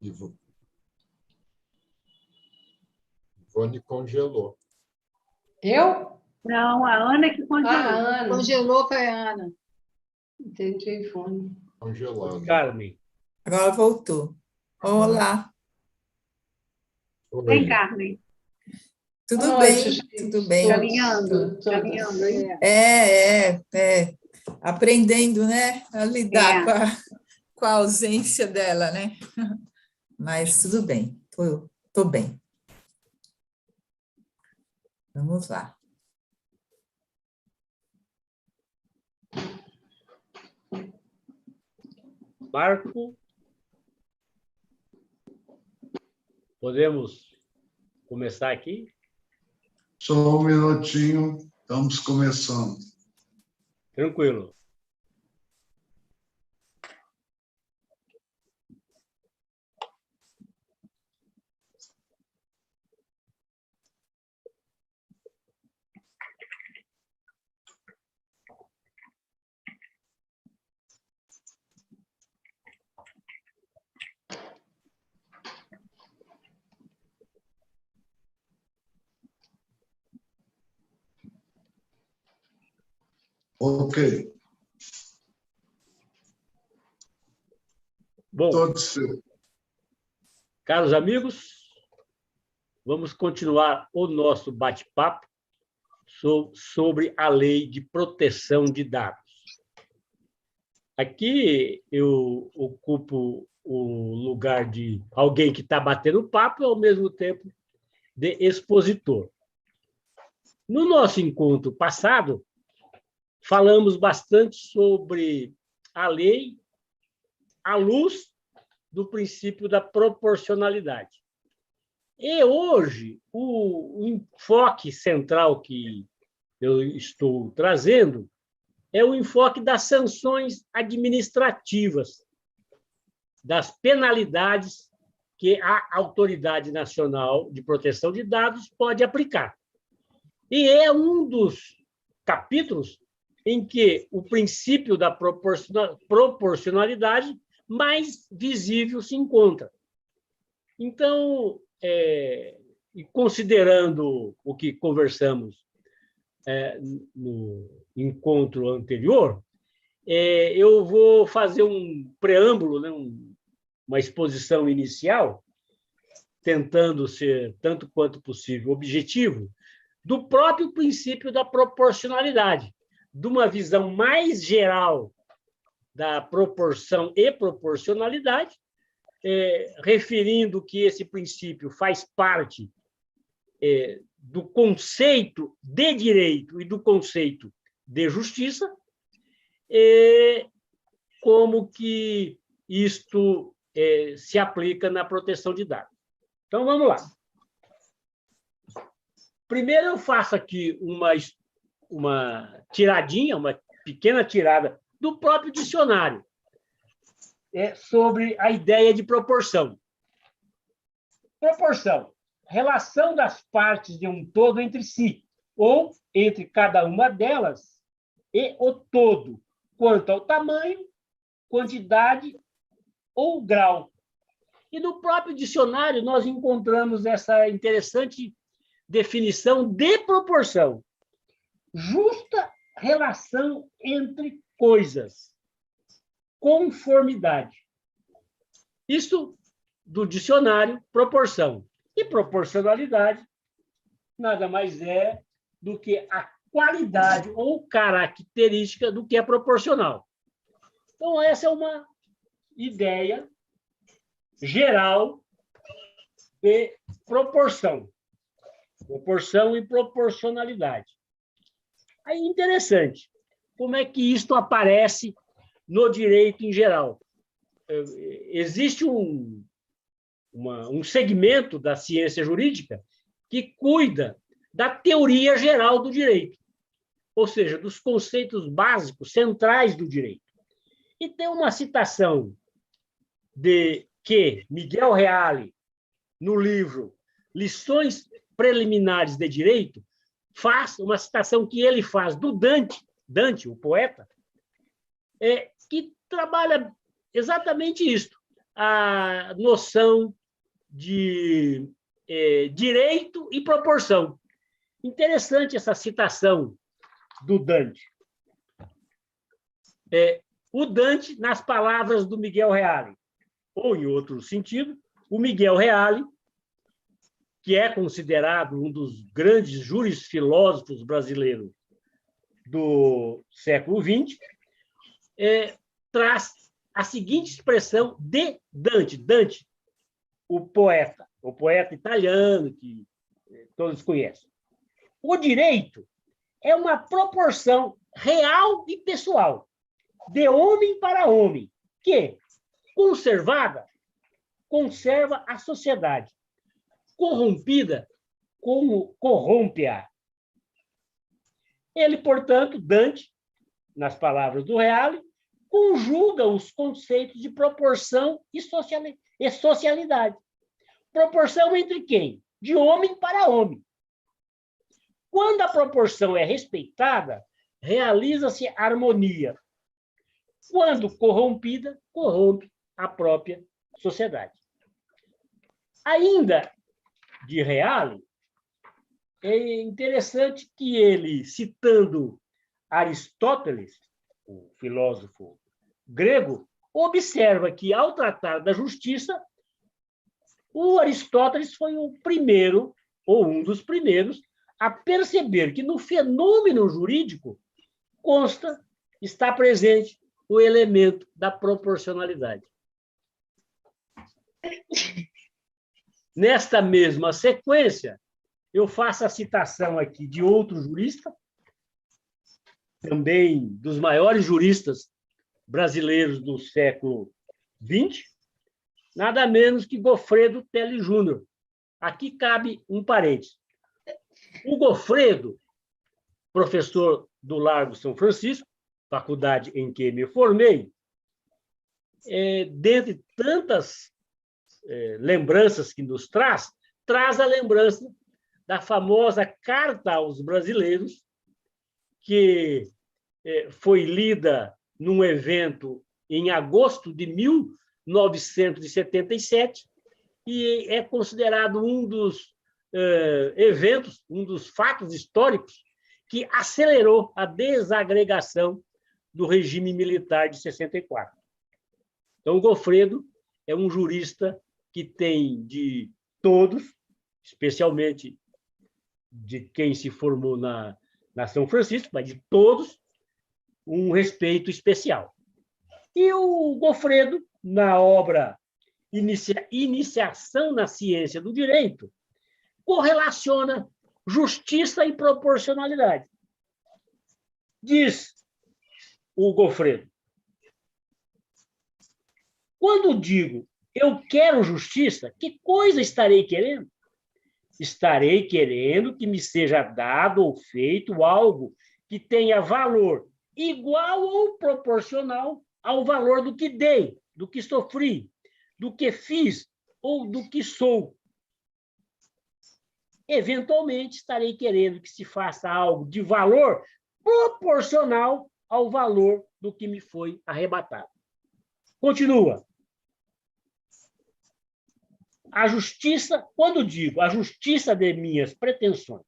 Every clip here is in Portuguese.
Ivone congelou. Eu? Não, a Ana que congelou. Ah, a Ana. Congelou, foi a Ana. Entendi, Ivone. Congelado. Carmen. Agora voltou. Olá, Vem, Oi. Carmen. tudo Boa bem? noite, gente. Tudo bem? Caminhando, Todas. caminhando, hein? Aprendendo, né, a lidar É. com a ausência dela, né? Mas tudo bem, tô bem. Vamos lá. Marco. Podemos começar aqui? Só um minutinho, estamos começando. Tranquilo. Ok, Bom, todos seus. caros amigos, vamos continuar o nosso bate-papo sobre a Lei de Proteção de Dados. Aqui eu ocupo o lugar de alguém que está batendo papo e, ao mesmo tempo, de expositor. No nosso encontro passado, falamos bastante sobre a lei à luz do princípio da proporcionalidade. E hoje, o enfoque central que eu estou trazendo é o enfoque das sanções administrativas, das penalidades que a Autoridade Nacional de Proteção de Dados pode aplicar. E é um dos capítulos em que o princípio da proporcionalidade mais visível se encontra. Então, considerando o que conversamos no encontro anterior, eu vou fazer um preâmbulo, né, uma exposição inicial, tentando ser, tanto quanto possível, objetivo, do próprio princípio da proporcionalidade, de uma visão mais geral da proporção e proporcionalidade, referindo que esse princípio faz parte do conceito de direito e do conceito de justiça, como que isto se aplica na proteção de dados. Então, vamos lá. Primeiro, eu faço aqui uma tiradinha, uma pequena tirada do próprio dicionário sobre a ideia de proporção. Proporção, relação das partes de um todo entre si, ou entre cada uma delas e o todo, quanto ao tamanho, quantidade ou grau. E no próprio dicionário nós encontramos essa interessante definição de proporção. Justa relação entre coisas. Conformidade. Isso do dicionário, proporção. E proporcionalidade nada mais é do que a qualidade ou característica do que é proporcional. Então, essa é uma ideia geral de proporção. Proporção e proporcionalidade. Aí, interessante, como é que isto aparece no direito em geral? Existe um segmento da ciência jurídica que cuida da teoria geral do direito, ou seja, dos conceitos básicos, centrais do direito. E tem uma citação de que Miguel Reale, no livro Lições Preliminares de Direito, faz uma citação que ele faz do Dante, o poeta, que trabalha exatamente isto, a noção de direito e proporção. Interessante essa citação do Dante. O Dante, nas palavras do Miguel Reale, ou, em outro sentido, o Miguel Reale, que é considerado um dos grandes jurisfilósofos brasileiros do século XX, traz a seguinte expressão de Dante. Dante, o poeta italiano, que todos conhecem. O direito é uma proporção real e pessoal, de homem para homem, que, conservada, conserva a sociedade, corrompida, como corrompe-a. Ele, portanto, Dante, nas palavras do Reale, conjuga os conceitos de proporção e socialidade. Proporção entre quem? De homem para homem. Quando a proporção é respeitada, realiza-se harmonia. Quando corrompida, corrompe a própria sociedade. Ainda de Reale, é interessante que ele, citando Aristóteles, o filósofo grego, observa que, ao tratar da justiça, o Aristóteles foi o primeiro, ou um dos primeiros, a perceber que no fenômeno jurídico está presente o elemento da proporcionalidade. Nesta mesma sequência, eu faço a citação aqui de outro jurista, também dos maiores juristas brasileiros do século XX, nada menos que Goffredo Telle Júnior. Aqui cabe um parênteses. O Goffredo, professor do Largo São Francisco, faculdade em que me formei, dentre tantas lembranças que nos traz a lembrança da famosa Carta aos Brasileiros, que foi lida num evento em agosto de 1977 e é considerado um dos eventos, um dos fatos históricos que acelerou a desagregação do regime militar de 64. Então, o Goffredo é um jurista que tem de todos, especialmente de quem se formou na São Francisco, mas de todos, um respeito especial. E o Goffredo, na obra Iniciação na Ciência do Direito, correlaciona justiça e proporcionalidade. Diz o Goffredo: quando digo eu quero justiça, que coisa estarei querendo? Estarei querendo que me seja dado ou feito algo que tenha valor igual ou proporcional ao valor do que dei, do que sofri, do que fiz ou do que sou. Eventualmente, estarei querendo que se faça algo de valor proporcional ao valor do que me foi arrebatado. Continua. A justiça, quando digo a justiça de minhas pretensões,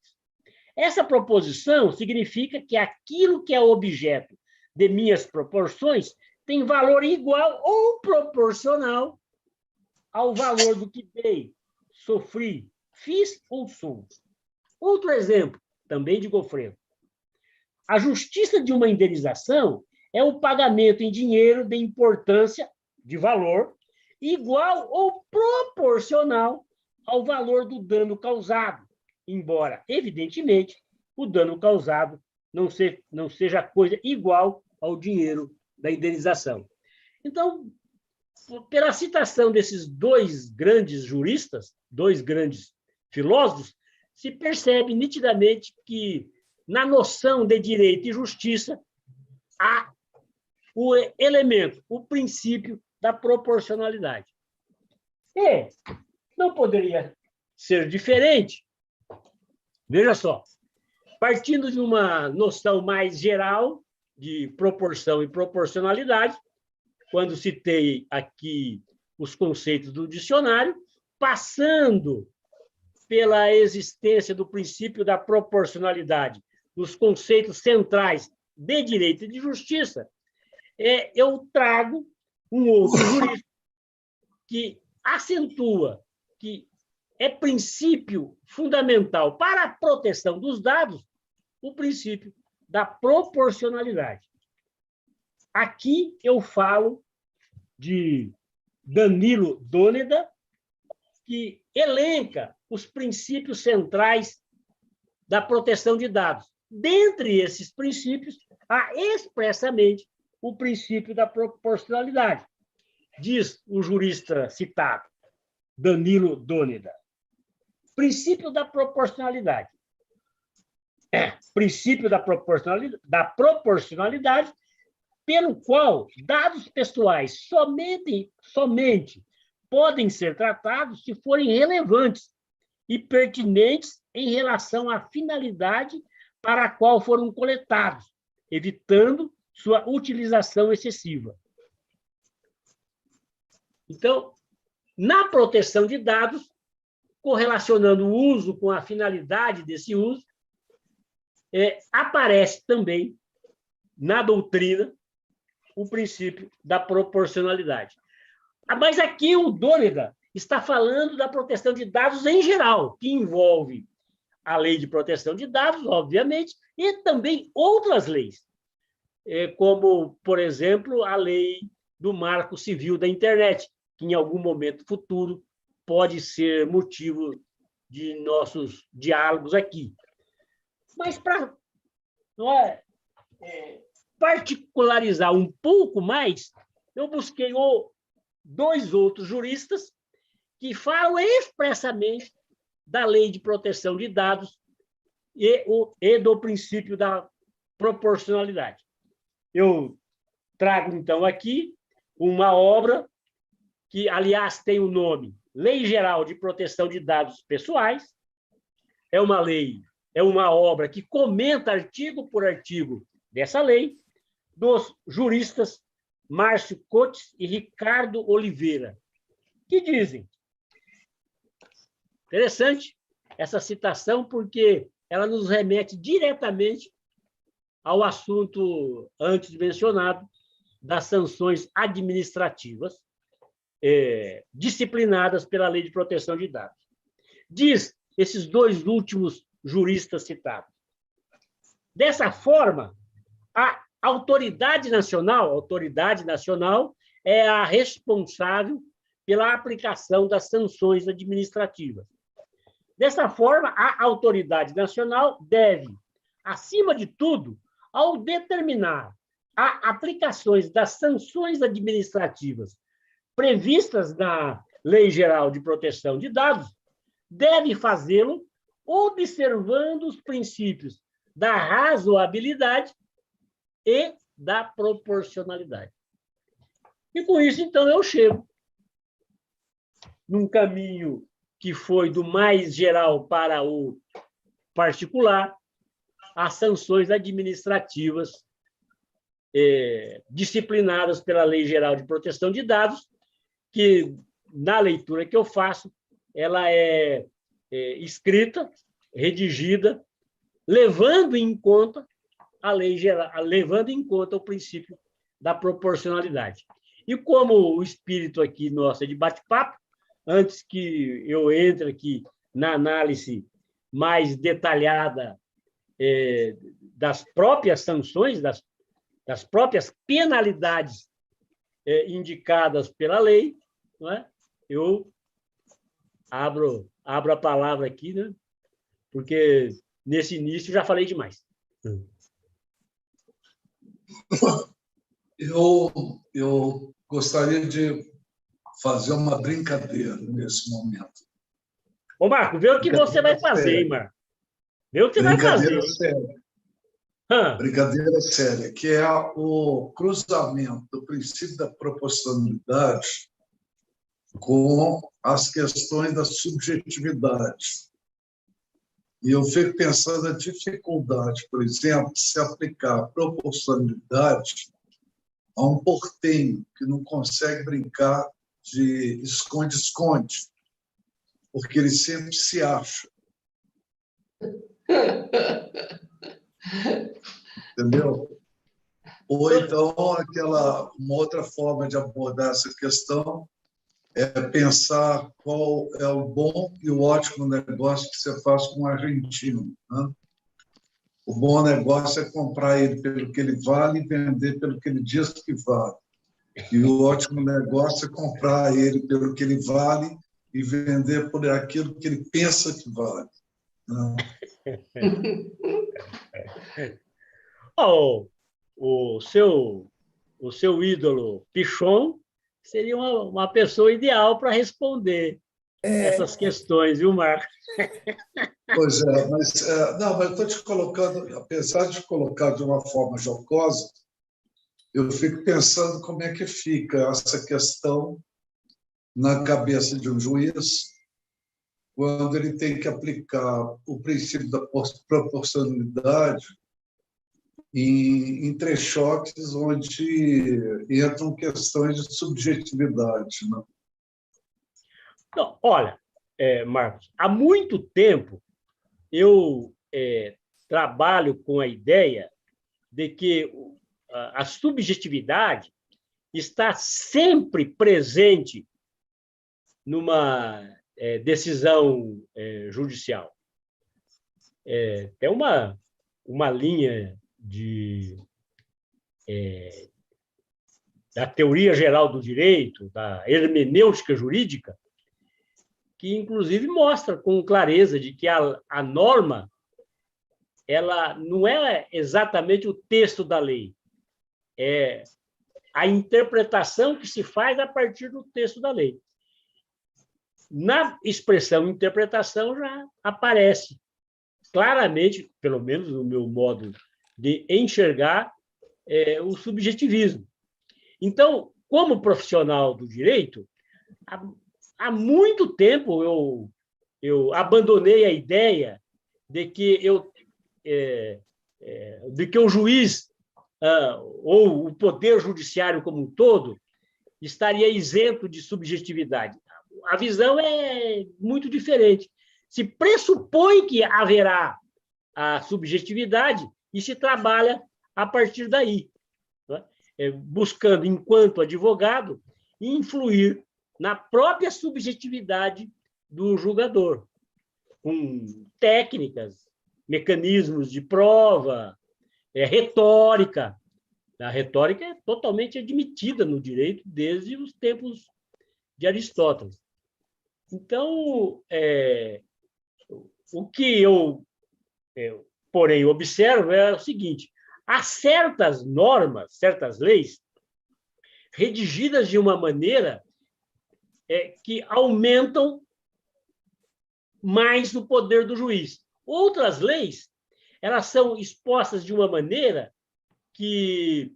essa proposição significa que aquilo que é objeto de minhas proporções tem valor igual ou proporcional ao valor do que dei, sofri, fiz ou sou. Outro exemplo, também de Goffredo. A justiça de uma indenização é o pagamento em dinheiro de importância, de valor, igual ou proporcional ao valor do dano causado, embora, evidentemente, o dano causado não seja coisa igual ao dinheiro da indenização. Então, pela citação desses dois grandes juristas, dois grandes filósofos, se percebe nitidamente que, na noção de direito e justiça, há o elemento, o princípio da proporcionalidade. E não poderia ser diferente. Veja só, partindo de uma noção mais geral de proporção e proporcionalidade, quando citei aqui os conceitos do dicionário, passando pela existência do princípio da proporcionalidade, os conceitos centrais de direito e de justiça, eu trago um outro jurista que acentua que é princípio fundamental para a proteção dos dados o princípio da proporcionalidade. Aqui eu falo de Danilo Dôneda, que elenca os princípios centrais da proteção de dados. Dentre esses princípios, há expressamente o princípio da proporcionalidade. Diz o jurista citado, Danilo Dôneda. Princípio da proporcionalidade. Princípio da proporcionalidade, pelo qual dados pessoais somente podem ser tratados se forem relevantes e pertinentes em relação à finalidade para a qual foram coletados, evitando sua utilização excessiva. Então, na proteção de dados, correlacionando o uso com a finalidade desse uso, aparece também na doutrina o princípio da proporcionalidade. Mas aqui o Dôneda está falando da proteção de dados em geral, que envolve a lei de proteção de dados, obviamente, e também outras leis, como, por exemplo, a lei do Marco Civil da Internet, que em algum momento futuro pode ser motivo de nossos diálogos aqui. Mas para particularizar um pouco mais, eu busquei dois outros juristas que falam expressamente da lei de proteção de dados e do princípio da proporcionalidade. Eu trago, então, aqui uma obra que, aliás, tem o nome Lei Geral de Proteção de Dados Pessoais. É uma obra que comenta artigo por artigo dessa lei, dos juristas Márcio Cotes e Ricardo Oliveira, que dizem... Interessante essa citação, porque ela nos remete diretamente ao assunto antes mencionado das sanções administrativas disciplinadas pela Lei de Proteção de Dados. Diz esses dois últimos juristas citados. Dessa forma, a autoridade nacional é a responsável pela aplicação das sanções administrativas. Dessa forma, a autoridade nacional deve, acima de tudo, ao determinar as aplicações das sanções administrativas previstas na Lei Geral de Proteção de Dados, deve fazê-lo observando os princípios da razoabilidade e da proporcionalidade. E com isso, então, eu chego num caminho que foi do mais geral para o particular, as sanções administrativas disciplinadas pela Lei Geral de Proteção de Dados, que, na leitura que eu faço, ela é escrita, redigida, levando em conta a lei geral, levando em conta o princípio da proporcionalidade. E como o espírito aqui nosso é de bate-papo, antes que eu entre aqui na análise mais detalhada das próprias sanções, das próprias penalidades indicadas pela lei, não é? Eu abro a palavra aqui, né? Porque nesse início já falei demais. Eu gostaria de fazer uma brincadeira nesse momento. Ô, Marco, vê o que você vai fazer, hein, Marco? Vê o que você vai fazer. Brincadeira séria. Brincadeira séria, que é o cruzamento do princípio da proporcionalidade com as questões da subjetividade. E eu fico pensando a dificuldade, por exemplo, de se aplicar a proporcionalidade a um portenho que não consegue brincar de esconde-esconde, porque ele sempre se acha. Entendeu? Ou então, uma outra forma de abordar essa questão é pensar qual é o bom e o ótimo negócio que você faz com o argentino, né? O bom negócio é comprar ele pelo que ele vale e vender pelo que ele diz que vale. E o ótimo negócio é comprar ele pelo que ele vale e vender por aquilo que ele pensa que vale, né? O seu ídolo Pichon seria uma pessoa ideal para responder essas questões, viu, Marcos? Pois é, mas eu estou te colocando, apesar de colocar de uma forma jocosa, eu fico pensando como é que fica essa questão na cabeça de um juiz quando ele tem que aplicar o princípio da proporcionalidade em entrechoques onde entram questões de subjetividade, né? Não, olha, Marcos, há muito tempo eu trabalho com a ideia de que a subjetividade está sempre presente numa decisão judicial. Tem uma linha da teoria geral do direito, da hermenêutica jurídica, que, inclusive, mostra com clareza de que a norma ela não é exatamente o texto da lei, é a interpretação que se faz a partir do texto da lei. Na expressão interpretação já aparece claramente, pelo menos no meu modo de enxergar, o subjetivismo. Então, como profissional do direito, há muito tempo eu abandonei a ideia de que o juiz ou o poder judiciário como um todo estaria isento de subjetividade. A visão é muito diferente. Se pressupõe que haverá a subjetividade e se trabalha a partir daí, né? Buscando, enquanto advogado, influir na própria subjetividade do julgador, com técnicas, mecanismos de prova, retórica. A retórica é totalmente admitida no direito desde os tempos de Aristóteles. Então, o que eu, porém, observo é o seguinte: há certas normas, certas leis, redigidas de uma maneira que aumentam mais o poder do juiz. Outras leis, elas são expostas de uma maneira que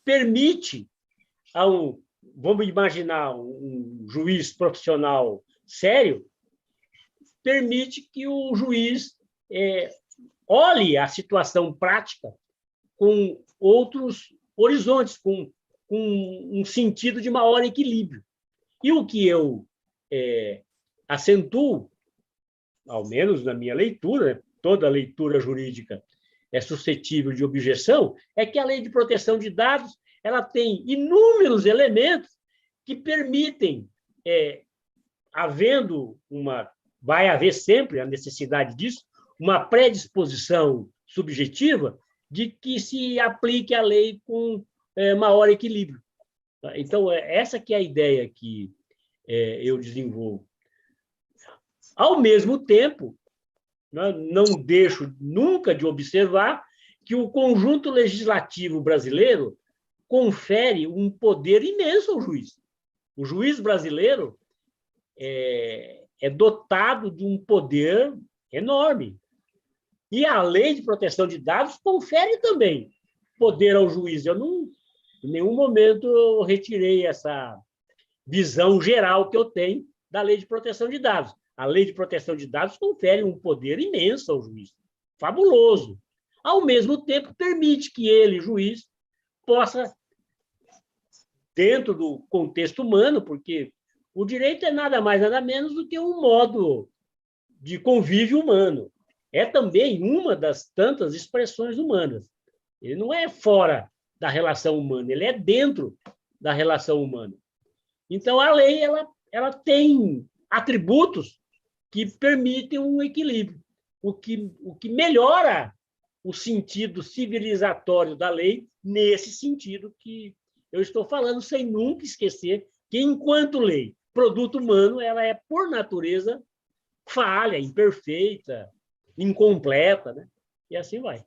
permite vamos imaginar um juiz profissional sério, permite que o juiz olhe a situação prática com outros horizontes, com um sentido de maior equilíbrio. E o que eu acentuo, ao menos na minha leitura, toda leitura jurídica é suscetível de objeção, é que a Lei de Proteção de Dados ela tem inúmeros elementos que permitem, vai haver sempre a necessidade disso, uma predisposição subjetiva de que se aplique a lei com maior equilíbrio. Então, essa que é a ideia que eu desenvolvo. Ao mesmo tempo, não deixo nunca de observar que o conjunto legislativo brasileiro confere um poder imenso ao juiz. O juiz brasileiro é dotado de um poder enorme. E a Lei de Proteção de Dados confere também poder ao juiz. Eu não, em nenhum momento, eu retirei essa visão geral que eu tenho da Lei de Proteção de Dados. A Lei de Proteção de Dados confere um poder imenso ao juiz, fabuloso. Ao mesmo tempo, permite que ele, juiz, possa dentro do contexto humano, porque o direito é nada mais, nada menos do que um modo de convívio humano. É também uma das tantas expressões humanas. Ele não é fora da relação humana, ele é dentro da relação humana. Então, a lei ela tem atributos que permitem um equilíbrio, o que melhora o sentido civilizatório da lei nesse sentido que eu estou falando, sem nunca esquecer que, enquanto lei, produto humano, ela é, por natureza, falha, imperfeita, incompleta, né? E assim vai.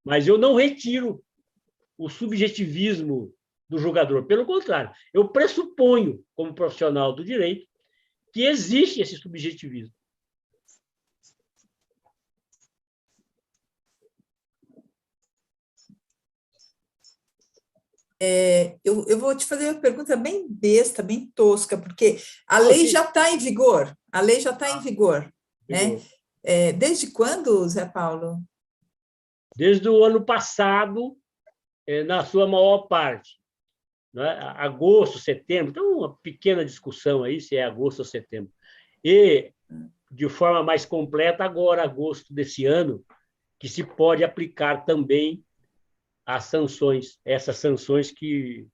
Mas eu não retiro o subjetivismo do julgador. Pelo contrário, eu pressuponho, como profissional do direito, que existe esse subjetivismo. Eu vou te fazer uma pergunta bem besta, bem tosca, porque a lei já está em vigor. A lei já está em vigor, né? Desde quando, Zé Paulo? Desde o ano passado, na sua maior parte. Né? Agosto, setembro, tem uma pequena discussão aí se é agosto ou setembro. E, de forma mais completa, agora, agosto desse ano, que se pode aplicar também as sanções, essas sanções que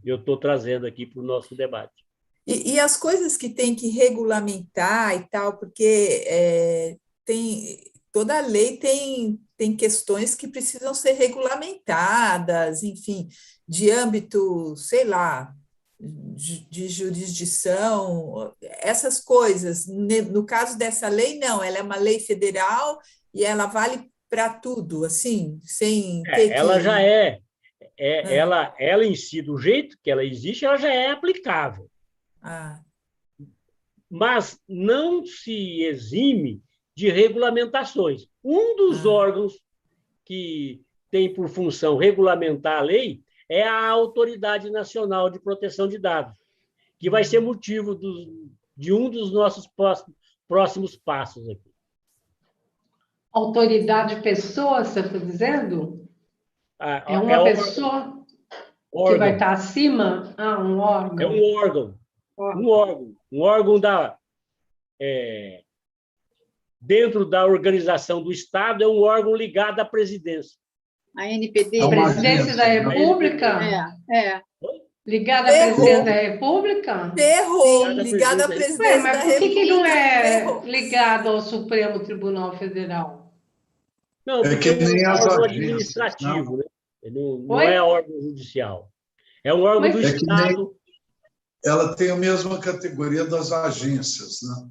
eu estou trazendo aqui para o nosso debate. E as coisas que tem que regulamentar e tal, porque toda lei tem questões que precisam ser regulamentadas, enfim, de âmbito, sei lá, de jurisdição, essas coisas. No caso dessa lei, não, ela é uma lei federal e ela vale para tudo, assim, sem ter ela que... já ela em si, do jeito que ela existe, ela já é aplicável. Mas não se exime de regulamentações. Um dos órgãos que tem por função regulamentar a lei é a Autoridade Nacional de Proteção de Dados, que vai ser motivo de um dos nossos próximos passos aqui. Autoridade pessoa, você está dizendo? É uma pessoa que vai estar acima? Um órgão. É um órgão. Um órgão dentro da organização do Estado, é um órgão ligado à presidência. A NPD. A Presidência da República? Ligada à Presidência da República? Ferrou, ligada à Presidência da República. Mas por que não é ligado ao Supremo Tribunal Federal? Não, porque que nem é um as órgão agências, administrativo, né? Não é órgão judicial. É um órgão do que Estado. Ela tem a mesma categoria das agências, né?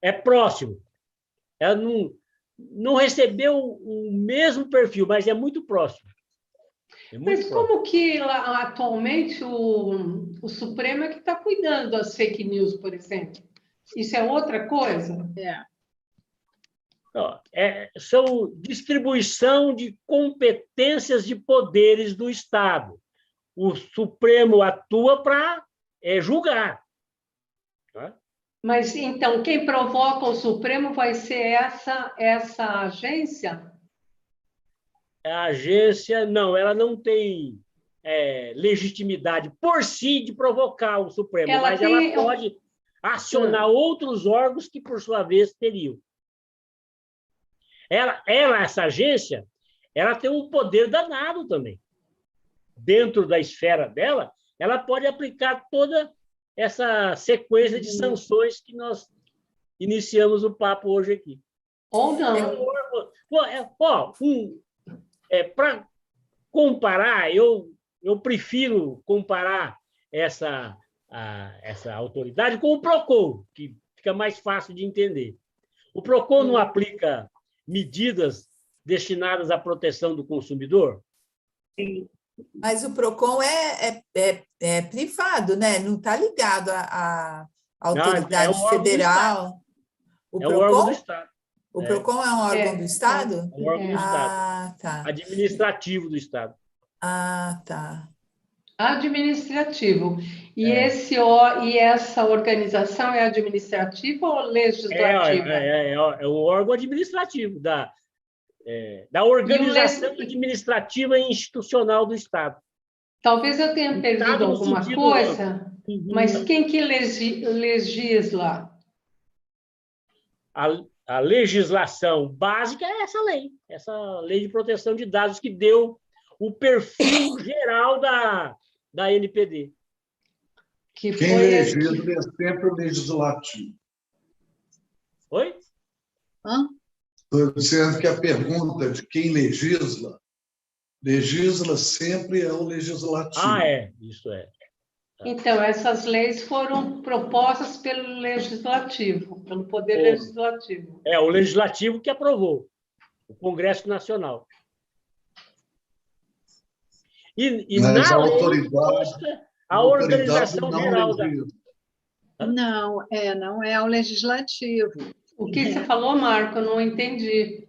É próximo. Ela não recebeu o mesmo perfil, mas é muito próximo. Mas como que atualmente o Supremo é que está cuidando das fake news, por exemplo? Isso é outra coisa? São distribuição de competências de poderes do Estado. O Supremo atua para julgar. Tá? Mas, então, quem provoca o Supremo vai ser essa agência? A agência, não, ela não tem legitimidade por si de provocar o Supremo, mas ela pode acionar outros órgãos que, por sua vez, teriam. Essa agência, ela tem um poder danado também. Dentro da esfera dela, ela pode aplicar toda essa sequência de sanções que nós iniciamos o papo hoje aqui. Ou não. Para comparar, eu prefiro comparar essa autoridade com o PROCON, que fica mais fácil de entender. O PROCON não aplica medidas destinadas à proteção do consumidor? Sim. Mas o PROCON é privado, né? Não está ligado à autoridade federal. É um órgão do Estado. O PROCON é um órgão do Estado? É um órgão do Estado. Tá. Administrativo do Estado. Tá. Administrativo. E essa organização é administrativa ou legislativa? É um órgão administrativo da organização administrativa e institucional do Estado. Talvez eu tenha perdido alguma coisa, mas quem que legisla? A legislação básica é essa lei de proteção de dados que deu o perfil geral da NPD. Quem legisla é sempre o legislativo. Oi? Estou dizendo que a pergunta de quem legisla sempre é o legislativo. Isso é. Então, essas leis foram propostas pelo Legislativo, pelo Poder Legislativo. O Legislativo que aprovou, o Congresso Nacional. Mas na a lei autoridade, a organização geral da... Não é o Legislativo. O que você falou, Marco? Eu não entendi.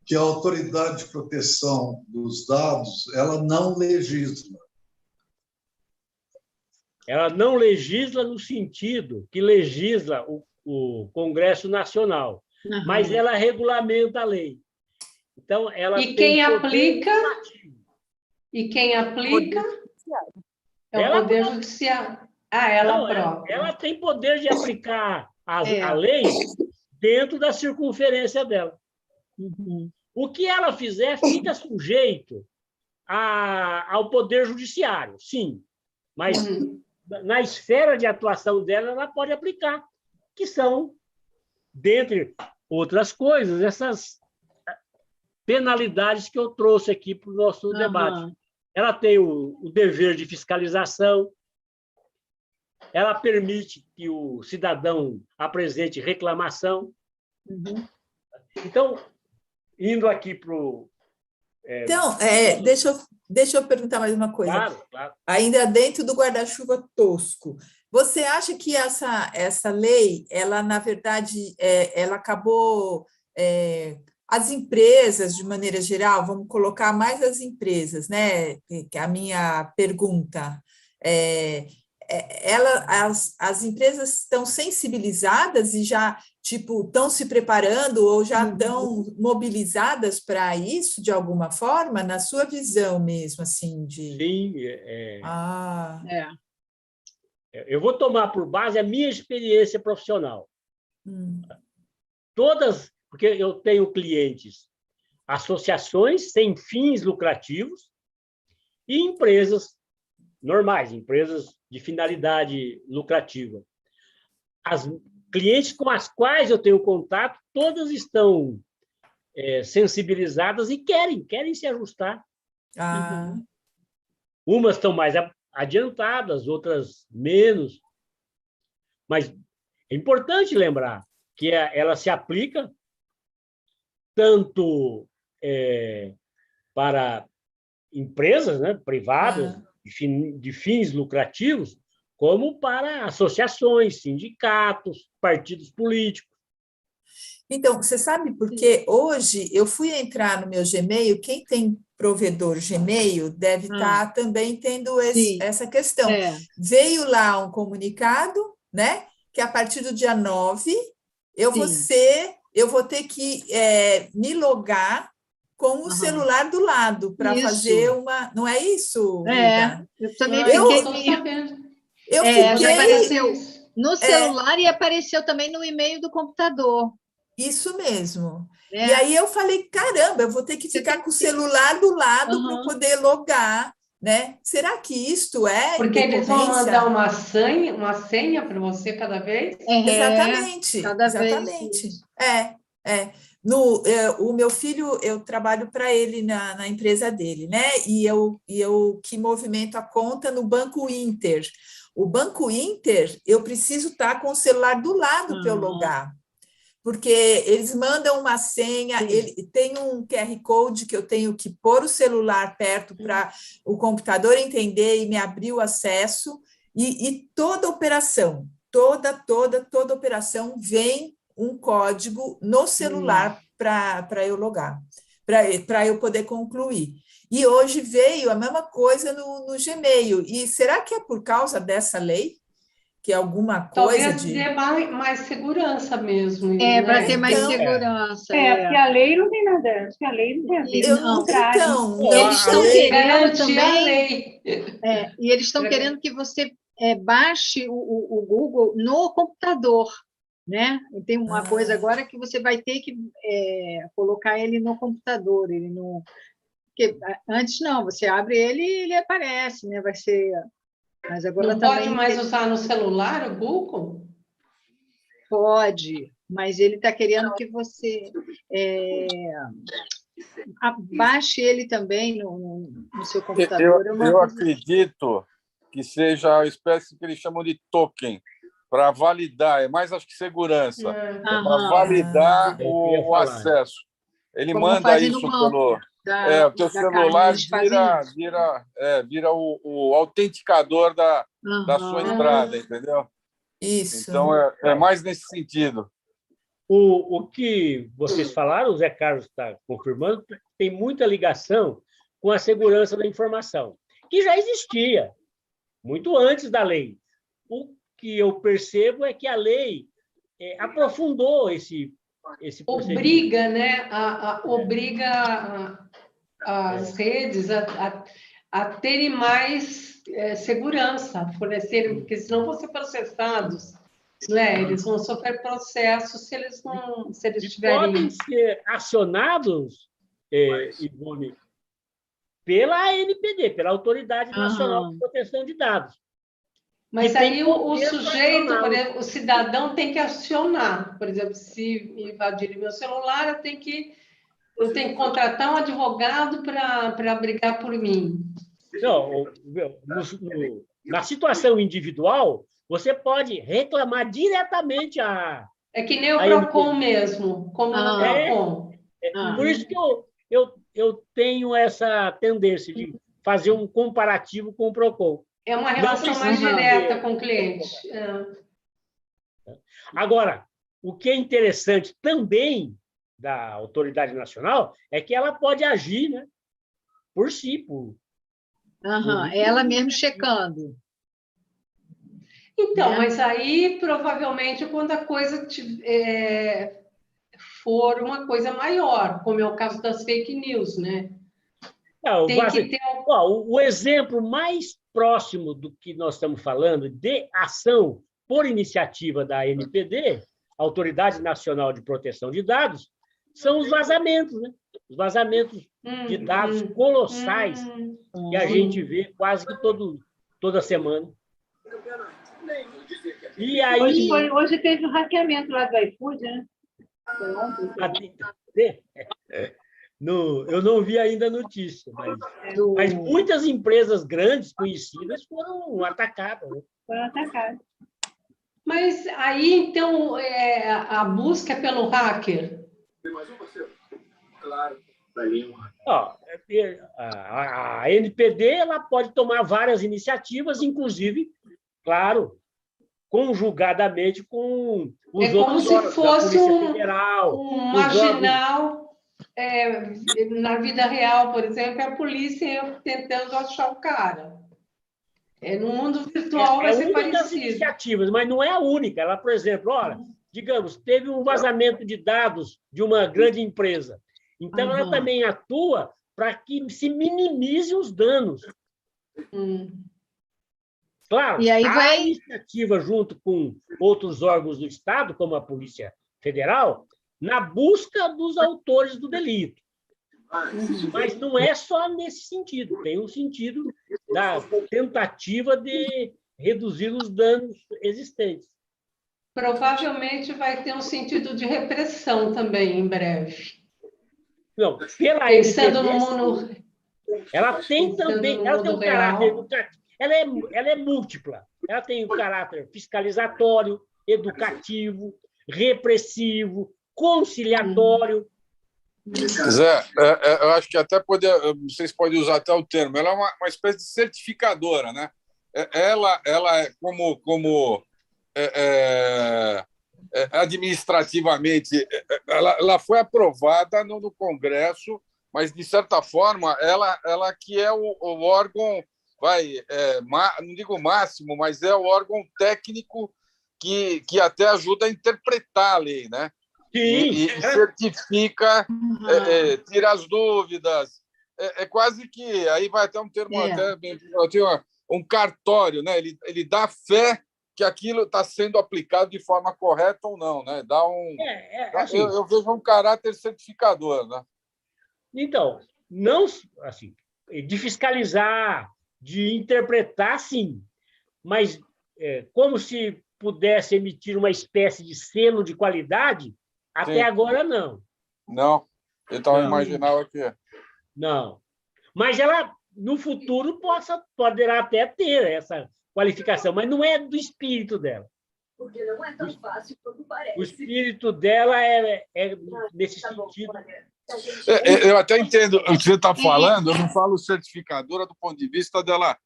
Que a autoridade de proteção dos dados, ela não legisla. Ela não legisla no sentido que legisla o Congresso Nacional, mas ela regulamenta a lei. Então, ela e quem aplica? E quem aplica é o Poder Judiciário. Ela própria. Ela tem poder de aplicar a lei dentro da circunferência dela. O que ela fizer fica sujeito ao Poder Judiciário, sim, mas na esfera de atuação dela, ela pode aplicar, que são, dentre outras coisas, essas penalidades que eu trouxe aqui para o nosso debate. Ela tem o dever de fiscalização, ela permite que o cidadão apresente reclamação. Então, indo aqui para o... Então, deixa eu perguntar mais uma coisa. Claro. Ainda dentro do guarda-chuva tosco, você acha que essa lei, ela, na verdade, ela acabou... as empresas, de maneira geral, vamos colocar mais as empresas, né? Que é a minha pergunta. As empresas estão sensibilizadas e já estão se preparando ou já estão mobilizadas para isso, de alguma forma, na sua visão mesmo, assim, de... Sim. Eu vou tomar por base a minha experiência profissional. Porque eu tenho clientes, associações sem fins lucrativos e empresas normais, empresas de finalidade lucrativa. As clientes com as quais eu tenho contato, todas estão sensibilizadas e querem se ajustar. Umas estão mais adiantadas, outras menos. Mas é importante lembrar que ela se aplica tanto para empresas, né, privadas, de fins lucrativos, como para associações, sindicatos, partidos políticos. Então, você sabe por quê? Hoje, eu fui entrar no meu Gmail, quem tem provedor Gmail deve estar também tendo essa questão. Veio lá um comunicado, né, que a partir do dia 9, eu vou ter que me logar com o celular do lado para fazer uma... Não é isso, Ida? Eu também Eu fiquei... Já apareceu no celular e apareceu também no e-mail do computador. Isso mesmo. E aí eu falei, caramba, eu vou ter que ficar com o celular do lado para poder logar, né? Será que isto é porque eles vão mandar uma senha para você cada vez? Exatamente. Cada vez. O meu filho, eu trabalho para ele na empresa dele, né? E eu que movimento a conta no Banco Inter. O Banco Inter, eu preciso estar com o celular do lado para eu logar. Porque eles mandam uma senha, tem um QR Code que eu tenho que pôr o celular perto para o computador entender e me abrir o acesso, e toda operação, toda operação vem um código no celular para eu logar, para eu poder concluir. E hoje veio a mesma coisa no Gmail. E será que é por causa dessa lei? que alguma coisa Talvez de... dê mais segurança mesmo. Para ter mais Então, segurança. Porque a lei não tem nada, acho que a lei não tem a ver. Eu pelo não, contrário. então, Bom, não Eles estão sei. querendo Garantir a também, lei. e eles estão querendo que você baixe o Google no computador, né? E tem uma coisa agora que você vai ter que colocar ele no computador, ele no... Porque antes não, você abre ele e ele aparece, né? Vai ser... Mas agora Não também pode mais usar no celular o Google? pode, mas ele está querendo que você baixe ele também no seu computador. Eu acredito que seja a espécie que eles chamam de token, para validar, é mais acho que segurança, para validar o acesso. Ele Como manda fazem isso no banco, o teu celular vira o autenticador da sua entrada, entendeu? Isso. Então, é mais nesse sentido. O que vocês falaram, o Zé Carlos está confirmando, tem muita ligação com a segurança da informação, que já existia, muito antes da lei. O que eu percebo é que a lei aprofundou esse procedimento. Obriga, né? Obriga as redes a terem mais segurança, fornecerem, porque senão vão ser processados, né? Eles vão sofrer processos se eles tiverem... Podem ser acionados, Ivone, pela ANPD, pela Autoridade Nacional de Proteção de Dados. Mas E tem aí o poder sujeito, para por exemplo, o cidadão tem que acionar. Por exemplo, se invadirem meu celular, eu tenho que contratar um advogado para brigar por mim. Não, na situação individual, você pode reclamar diretamente a... É que nem o PROCON mesmo, como no PROCON. Por isso que eu tenho essa tendência de fazer um comparativo com o PROCON. É uma relação mais direta com o cliente. Agora, o que é interessante também da Autoridade Nacional é que ela pode agir, né, por si. Ela mesmo checando. Então, mas aí, provavelmente, quando a coisa for uma coisa maior, como é o caso das fake news, né? O exemplo mais próximo do que nós estamos falando de ação por iniciativa da ANPD, Autoridade Nacional de Proteção de Dados, são os vazamentos, né? Os vazamentos de dados colossais que a gente vê quase que toda semana. E aí... Hoje teve um hackeamento lá do iFood, né? Foi ontem. Eu não vi ainda a notícia, mas muitas empresas grandes, conhecidas, foram atacadas. Né? Foram atacadas. Mas aí, então, a busca é pelo hacker? Tem mais um, parceiro? Claro. A ANPD ela pode tomar várias iniciativas, inclusive, claro, conjugadamente com os outros órgãos da Polícia Federal. Um marginal, na vida real, por exemplo, é a polícia tentando achar o cara. No mundo virtual vai ser uma das parecido. iniciativas, mas não é a única. Ela, por exemplo, digamos, teve um vazamento de dados de uma grande empresa. Então, ela também atua para que se minimizem os danos. Claro, e aí a iniciativa junto com outros órgãos do Estado, como a Polícia Federal, na busca dos autores do delito. Mas não é só nesse sentido, tem um sentido da tentativa de reduzir os danos existentes. Provavelmente vai ter um sentido de repressão também, em breve. Não, pela Pensando no mundo... Ela tem também, ela tem um caráter educativo, ela é múltipla. Ela tem um caráter fiscalizatório, educativo, repressivo, conciliatório. Zé, eu acho que até vocês podem usar até o termo. Ela é uma espécie de certificadora, né? Ela é como administrativamente, ela foi aprovada no Congresso, mas de certa forma ela que é o órgão não digo máximo, mas é o órgão técnico que até ajuda a interpretar a lei, né? Sim. E certifica, tira as dúvidas. É quase que, aí vai até um termo, um cartório, né? Ele dá fé que aquilo está sendo aplicado de forma correta ou não, né? Dá assim, eu vejo um caráter certificador, né? Então, não assim, de fiscalizar, de interpretar, sim, mas como se pudesse emitir uma espécie de selo de qualidade, até agora não. Não, então eu imaginava que... Não, mas ela, no futuro, poderá até ter essa qualificação, mas não é do espírito dela. Porque não é tão fácil quanto parece. O espírito dela é nesse sentido. Eu até entendo o que você está falando, eu não falo certificadora do ponto de vista dela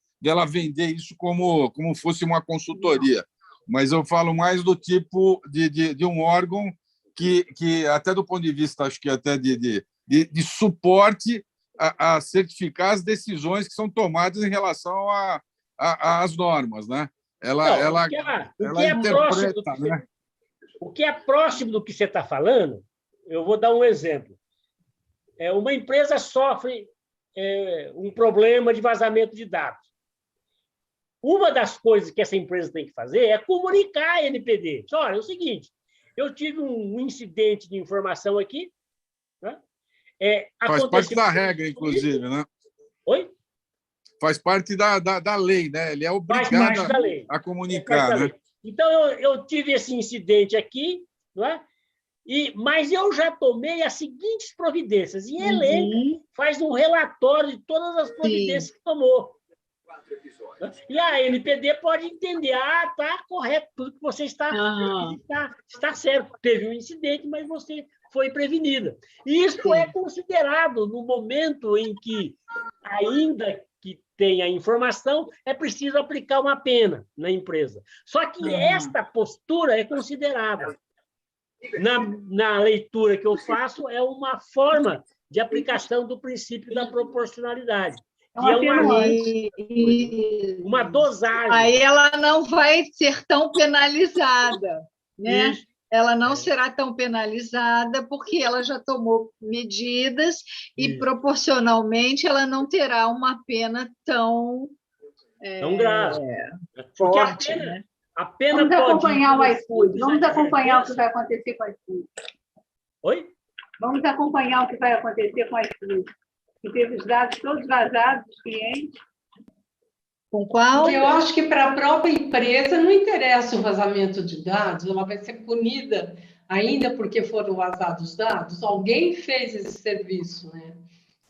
vender isso como fosse uma consultoria, mas eu falo mais do tipo de um órgão que até do ponto de vista, acho que até de suporte a certificar as decisões que são tomadas em relação às normas, né? Ela interpreta, né? O que é próximo do que você está falando, eu vou dar um exemplo. Uma empresa sofre um problema de vazamento de dados. Uma das coisas que essa empresa tem que fazer é comunicar a NPD. Olha, é o seguinte, eu tive um incidente de informação aqui, né? Faz parte da regra, inclusive, né? Oi? Faz parte da lei, né? Ele é obrigado a comunicar, né? Então, eu tive esse incidente aqui, não é? Mas eu já tomei as seguintes providências, e elenca, faz um relatório de todas as providências que tomou. E a NPD pode entender, está correto, tudo que você está certo. Teve um incidente, mas você foi prevenida. E isso é considerado no momento em que, ainda que tenha informação, é preciso aplicar uma pena na empresa. Só que esta postura é considerada. Na leitura que eu faço, é uma forma de aplicação do princípio da proporcionalidade. Uma dosagem. Aí ela não vai ser tão penalizada, né? Isso. Ela não será tão penalizada porque ela já tomou medidas e, proporcionalmente, ela não terá uma pena tão grave. Forte, né? A pena Vamos acompanhar o iFood. Vamos acompanhar o que vai acontecer com o iFood. Oi? Vamos acompanhar o que vai acontecer com o iFood. Que teve os dados todos vazados dos clientes. Com qual? Porque eu acho que para a própria empresa não interessa o vazamento de dados, ela vai ser punida ainda porque foram vazados dados. Alguém fez esse serviço, né?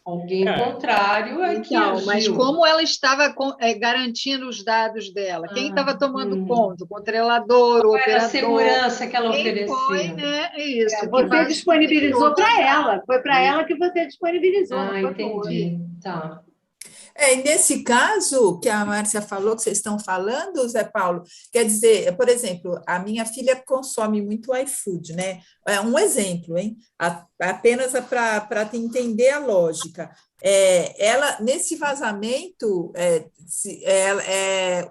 Alguém contrário é que agiu. Mas como ela estava garantindo os dados dela? Quem estava tomando conta? O controlador, o operador? A segurança que ela oferecia. Foi, né? Isso. Você disponibilizou para ela. Foi para ela que você disponibilizou. Entendi. Tá. E nesse caso que a Márcia falou, que vocês estão falando, Zé Paulo, quer dizer, por exemplo, a minha filha consome muito iFood, né? É um exemplo, hein? Apenas para entender a lógica. Ela, nesse vazamento,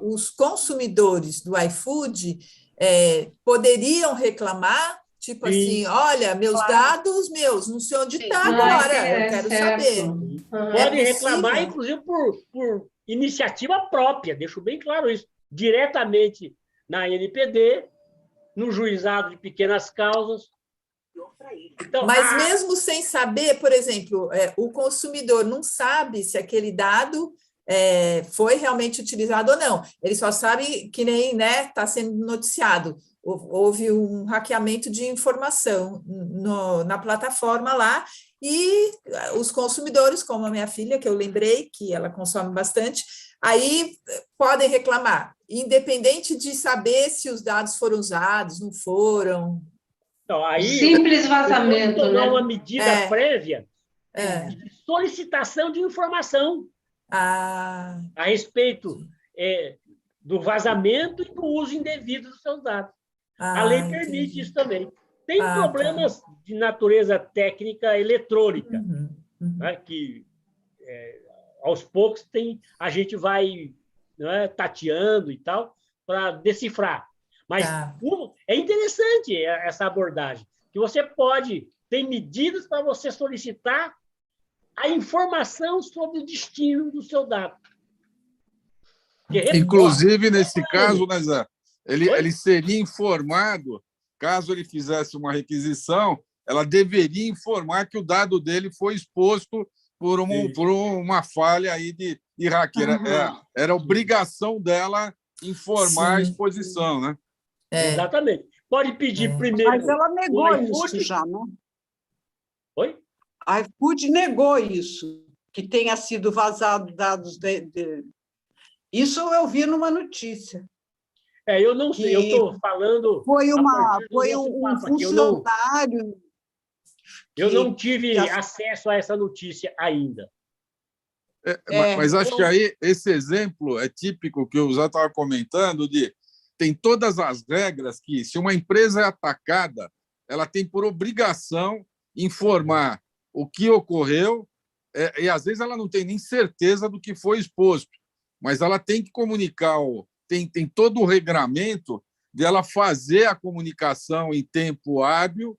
os consumidores do iFood poderiam reclamar, tipo assim, olha, meus dados, não sei onde está agora, eu quero saber. Pode reclamar, inclusive, por iniciativa própria, deixo bem claro isso, diretamente na NPD, no juizado de pequenas causas. Então, mas mesmo sem saber, por exemplo, o consumidor não sabe se aquele dado foi realmente utilizado ou não. Ele só sabe que nem está sendo noticiado. Houve um hackeamento de informação na plataforma lá, e os consumidores, como a minha filha, que eu lembrei, que ela consome bastante, aí podem reclamar, independente de saber se os dados foram usados, não foram. Então, aí, simples vazamento, né? Uma medida prévia de solicitação de informação a respeito do vazamento e do uso indevido dos seus dados. A lei permite isso também. Tem problemas de natureza técnica eletrônica, né, que aos poucos a gente vai, né, tateando e tal, para decifrar. Mas Tá. é interessante essa abordagem, que você tem medidas para você solicitar a informação sobre o destino do seu dado. Inclusive, nesse caso, né, Zé, ele seria informado, caso ele fizesse uma requisição, ela deveria informar que o dado dele foi exposto por uma falha aí de hacker. Era obrigação dela informar a exposição, né? Exatamente. Pode pedir primeiro. Mas ela negou isso já, né? Oi? A iFood negou isso, que tenha sido vazado dados Isso eu vi numa notícia. Eu não sei, eu estou falando. Foi um funcionário. Eu não tive acesso a essa notícia ainda. Mas acho que aí esse exemplo é típico que o Zé estava comentando tem todas as regras que, se uma empresa é atacada, ela tem por obrigação informar o que ocorreu, e às vezes ela não tem nem certeza do que foi exposto, mas ela tem que comunicar, tem todo o regramento dela fazer a comunicação em tempo hábil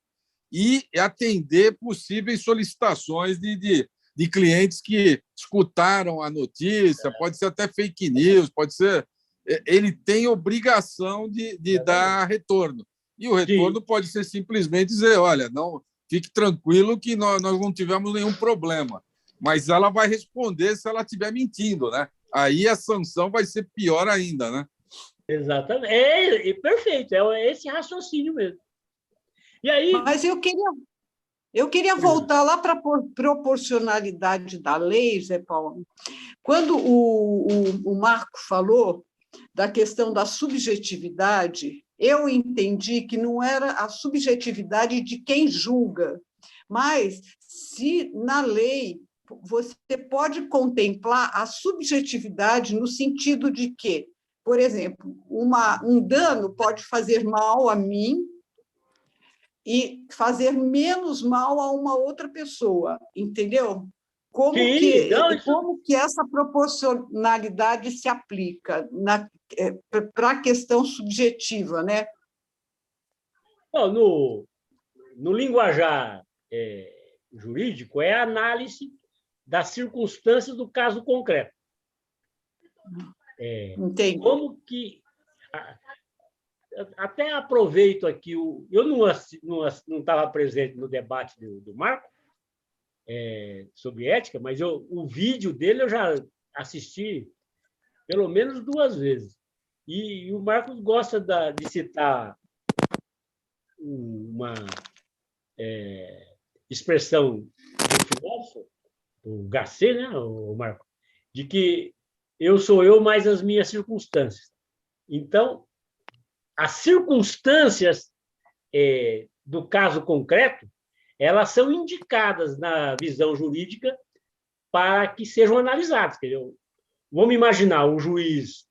e atender possíveis solicitações de clientes que escutaram a notícia, pode ser até fake news, pode ser... Ele tem obrigação de dar retorno. E o retorno pode ser simplesmente dizer, olha, não, fique tranquilo que nós não tivemos nenhum problema. Mas ela vai responder se ela estiver mentindo, né? Aí a sanção vai ser pior ainda, né? Exatamente. Perfeito, é esse raciocínio mesmo. E aí... Mas eu queria voltar lá para a proporcionalidade da lei, Zé Paulo. Quando o Marco falou da questão da subjetividade, eu entendi que não era a subjetividade de quem julga, mas se na lei você pode contemplar a subjetividade no sentido de que, por exemplo, um dano pode fazer mal a mim e fazer menos mal a uma outra pessoa, entendeu? Como que essa proporcionalidade se aplica para a questão subjetiva, né? No linguajar jurídico, é a análise das circunstâncias do caso concreto. Entendi. Como que... Até aproveito aqui, eu não estava presente no debate do Marco sobre ética, mas o vídeo dele eu já assisti pelo menos 2 vezes. E o Marcos gosta de citar uma expressão do filósofo, o Gasset, né, o Marco, de que eu sou eu mais as minhas circunstâncias. Então, as circunstâncias do caso concreto, elas são indicadas na visão jurídica para que sejam analisadas. Vamos imaginar um juiz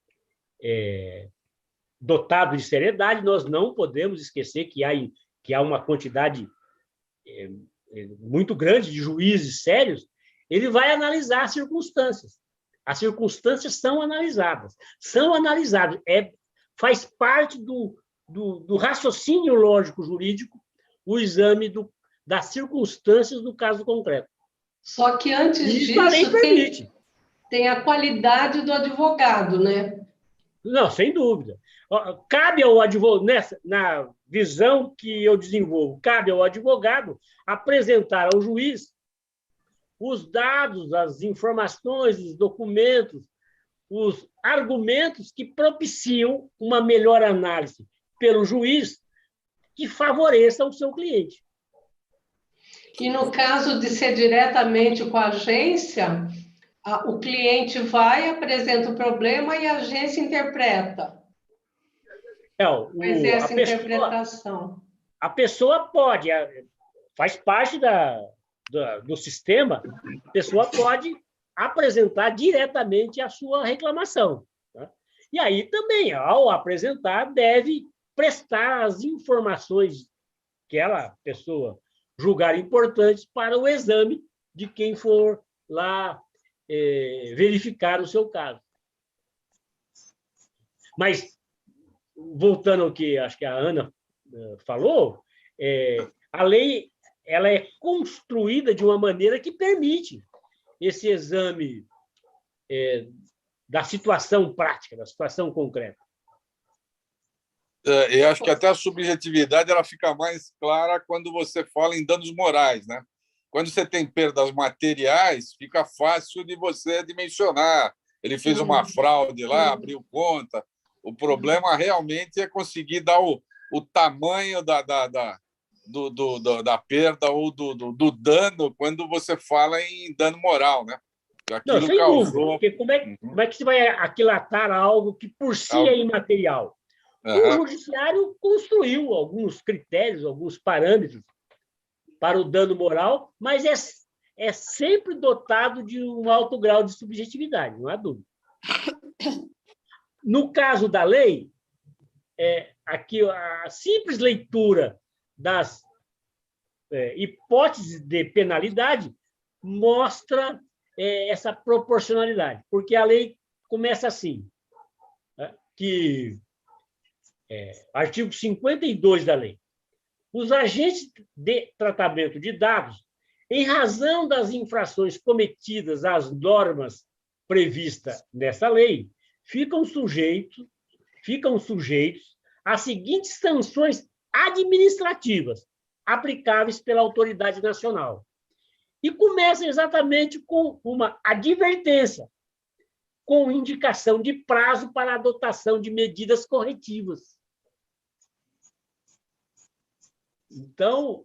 dotado de seriedade, nós não podemos esquecer que há uma quantidade muito grande de juízes sérios, ele vai analisar as circunstâncias. As circunstâncias são analisadas. Faz parte do raciocínio lógico-jurídico o exame das circunstâncias do caso concreto. Só que antes disso, tem a qualidade do advogado, né? Não, sem dúvida. Cabe ao advogado, na visão que eu desenvolvo, cabe ao advogado apresentar ao juiz os dados, as informações, os documentos, os argumentos que propiciam uma melhor análise pelo juiz que favoreça o seu cliente. E no caso de ser diretamente com a agência, o cliente vai, apresenta o problema e a agência interpreta. Mas essa interpretação. A pessoa pode, faz parte do sistema, a pessoa pode apresentar diretamente a sua reclamação. Tá? E aí também, ao apresentar, deve prestar as informações que aquela pessoa julgar importantes para o exame de quem for lá verificar o seu caso. Mas, voltando ao que acho que a Ana falou, a lei ela é construída de uma maneira que permite esse exame da situação prática, da situação concreta. Eu acho que até a subjetividade ela fica mais clara quando você fala em danos morais, né? Quando você tem perdas materiais, fica fácil de você dimensionar. Ele fez uma fraude lá, abriu conta. O problema realmente é conseguir dar o tamanho da perda ou do dano quando você fala em dano moral, né? Não, sem causou... dúvida, porque como é que você vai aquilatar algo que por si é imaterial? O judiciário construiu alguns critérios, alguns parâmetros para o dano moral, mas é sempre dotado de um alto grau de subjetividade, não há dúvida. No caso da lei, aqui a simples leitura das hipóteses de penalidade mostra essa proporcionalidade, porque a lei começa assim, que artigo 52 da lei. Os agentes de tratamento de dados, em razão das infrações cometidas às normas previstas nessa lei, ficam sujeitos às seguintes sanções administrativas aplicáveis pela autoridade nacional. E começa exatamente com uma advertência, com indicação de prazo para a adotação de medidas corretivas. Então,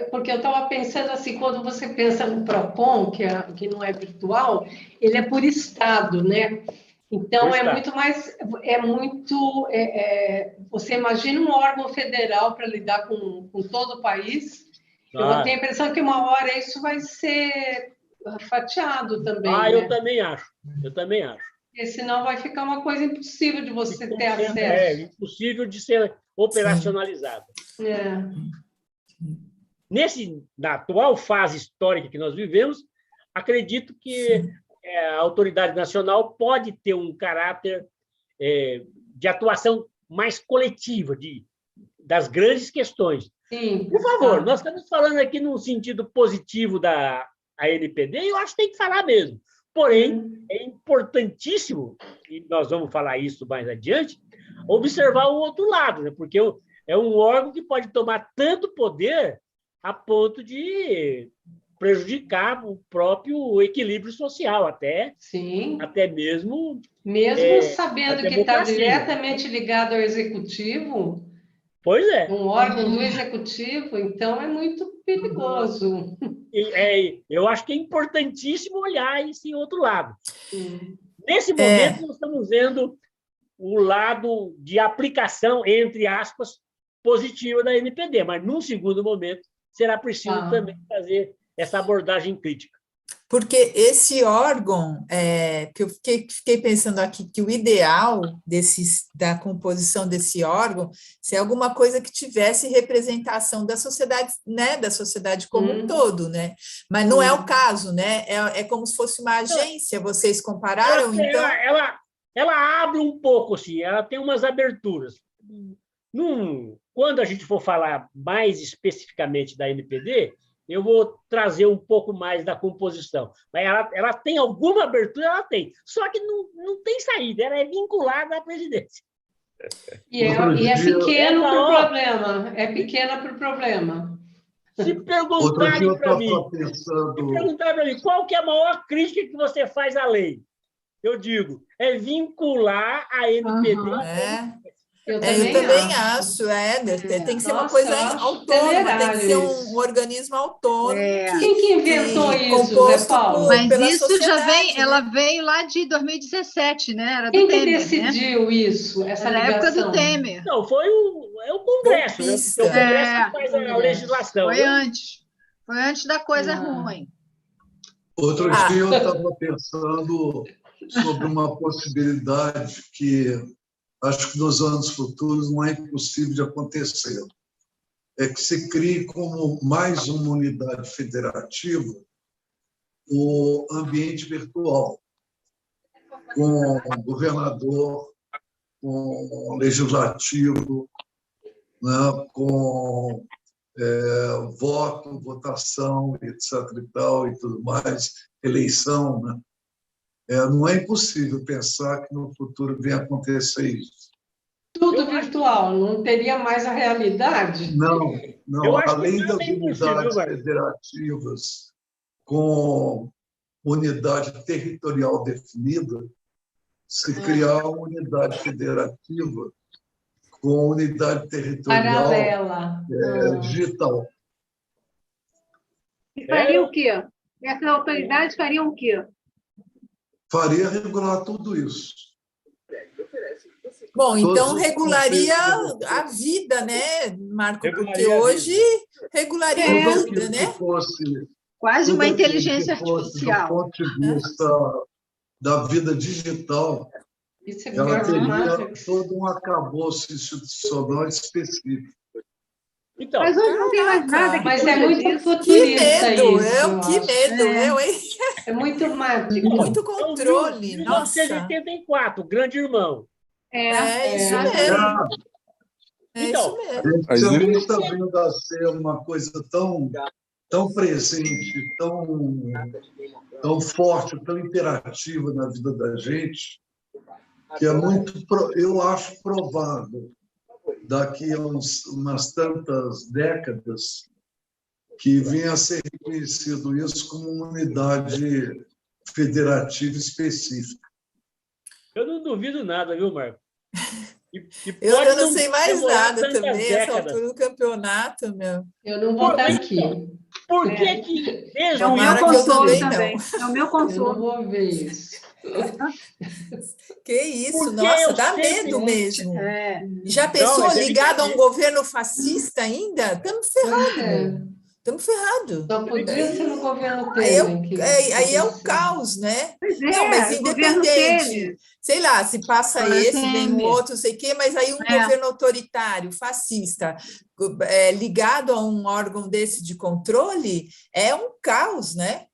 porque eu estava pensando assim, quando você pensa no PROCON, que não é virtual, ele é por estado, né? Então, você imagina um órgão federal para lidar com todo o país. Eu tenho a impressão que uma hora isso vai ser fatiado também. Eu também acho. Porque senão vai ficar uma coisa impossível de você ter acesso. Impossível de ser operacionalizada. Na atual fase histórica que nós vivemos, acredito que a autoridade nacional pode ter um caráter de atuação mais coletiva das grandes questões. Sim. Por favor, nós estamos falando aqui no sentido positivo da ANPD, e eu acho que tem que falar mesmo. Porém, é importantíssimo, e nós vamos falar isso mais adiante, observar o outro lado, né? Porque é um órgão que pode tomar tanto poder a ponto de prejudicar o próprio equilíbrio social, até mesmo... Mesmo sabendo que está diretamente ligado ao executivo... Pois é. Um órgão do executivo, então é muito perigoso. Eu acho que é importantíssimo olhar esse outro lado. Nesse momento, nós estamos vendo o lado de aplicação, entre aspas, positiva da NPD, mas, num segundo momento, será preciso também fazer essa abordagem crítica. Porque esse órgão, que eu fiquei pensando aqui, que o ideal da composição desse órgão é alguma coisa que tivesse representação da sociedade, né, da sociedade como um todo, né? Mas não é o caso, né? É como se fosse uma agência, vocês compararam, então... Ela abre um pouco, assim, ela tem umas aberturas. Quando a gente for falar mais especificamente da NPD, eu vou trazer um pouco mais da composição. Mas ela tem alguma abertura, ela tem. Só que não tem saída, ela é vinculada à presidência. E é pequeno para o problema. É pequena para o problema. Se perguntarem para mim, qual que é a maior crítica que você faz à lei? Eu digo, é vincular a NPD. Eu também acho, tem que ser uma coisa autônoma, tem que ser um organismo autônomo. Quem que inventou isso, composto Paulo? Mas isso já vem, ela veio lá de 2017, né? Era do Quem Temer, que decidiu isso, essa ligação? Na época do Temer. Não, foi o Congresso, né? O Congresso que faz a legislação. Foi antes da coisa ruim. Outro dia eu estava pensando sobre uma possibilidade que acho que nos anos futuros não é impossível de acontecer. É que se crie como mais uma unidade federativa o ambiente virtual, com governador, com legislativo, né, com voto, votação, etc. e tal, e tudo mais, eleição. Né? Não é impossível pensar que no futuro venha acontecer isso. Tudo virtual, não teria mais a realidade? Não, Eu acho que além nada das é impossível, unidades Marcos. federativas com unidade territorial definida, se criar uma unidade federativa com unidade territorial Paralela. digital. E faria o quê? Essas autoridades fariam o quê? Faria regular tudo isso. Bom, então Todos os regularia conceitos a vida, né, Marco? Porque Regularia a hoje regularia a tudo vida, aquilo né? que fosse, Quase tudo uma aquilo que inteligência fosse artificial. do ponto de vista da vida digital, Isso é ela melhor que teria Matrix. todo um arcabouço institucional específico. Então, Mas hoje não tem mais nada que Mas é fuja muito disso. Que futurista medo, isso, eu que acho. medo, hein? É muito Matrix. Muito então, controle, nossa. 1984, Grande Irmão. É isso É. mesmo. É Então, isso mesmo. Mas Esse eu- ambiente está vindo a ser uma coisa tão presente, tão forte, tão interativa na vida da gente, que é eu acho provável, daqui a umas tantas décadas, que venha a ser reconhecido isso como uma unidade federativa específica. eu não duvido nada, viu, Marco? Eu já não sei mais demorar nada tantas também, essa décadas. altura do campeonato, meu. Eu não vou estar Então, aqui. Por que que desde É o meu Tomara que eu consolo também também. É o meu Eu não consolo. vou ver isso. Que isso, Porque nossa, eu dá sempre- medo mesmo. É. Já pensou mas é ligado a um brincadeira. governo fascista ainda? Estamos ferrados, Pois é. meu. Estamos ferrados. Só podia ser no governo Aí é, Temer. que aí é o podia ser. caos, né? Pois Não, mas é, o governo independente, Temer. sei lá, se passa Agora esse, vem um Temer. outro, não sei o quê, mas aí um É. governo autoritário, fascista, ligado a um órgão desse de controle, é um caos, né?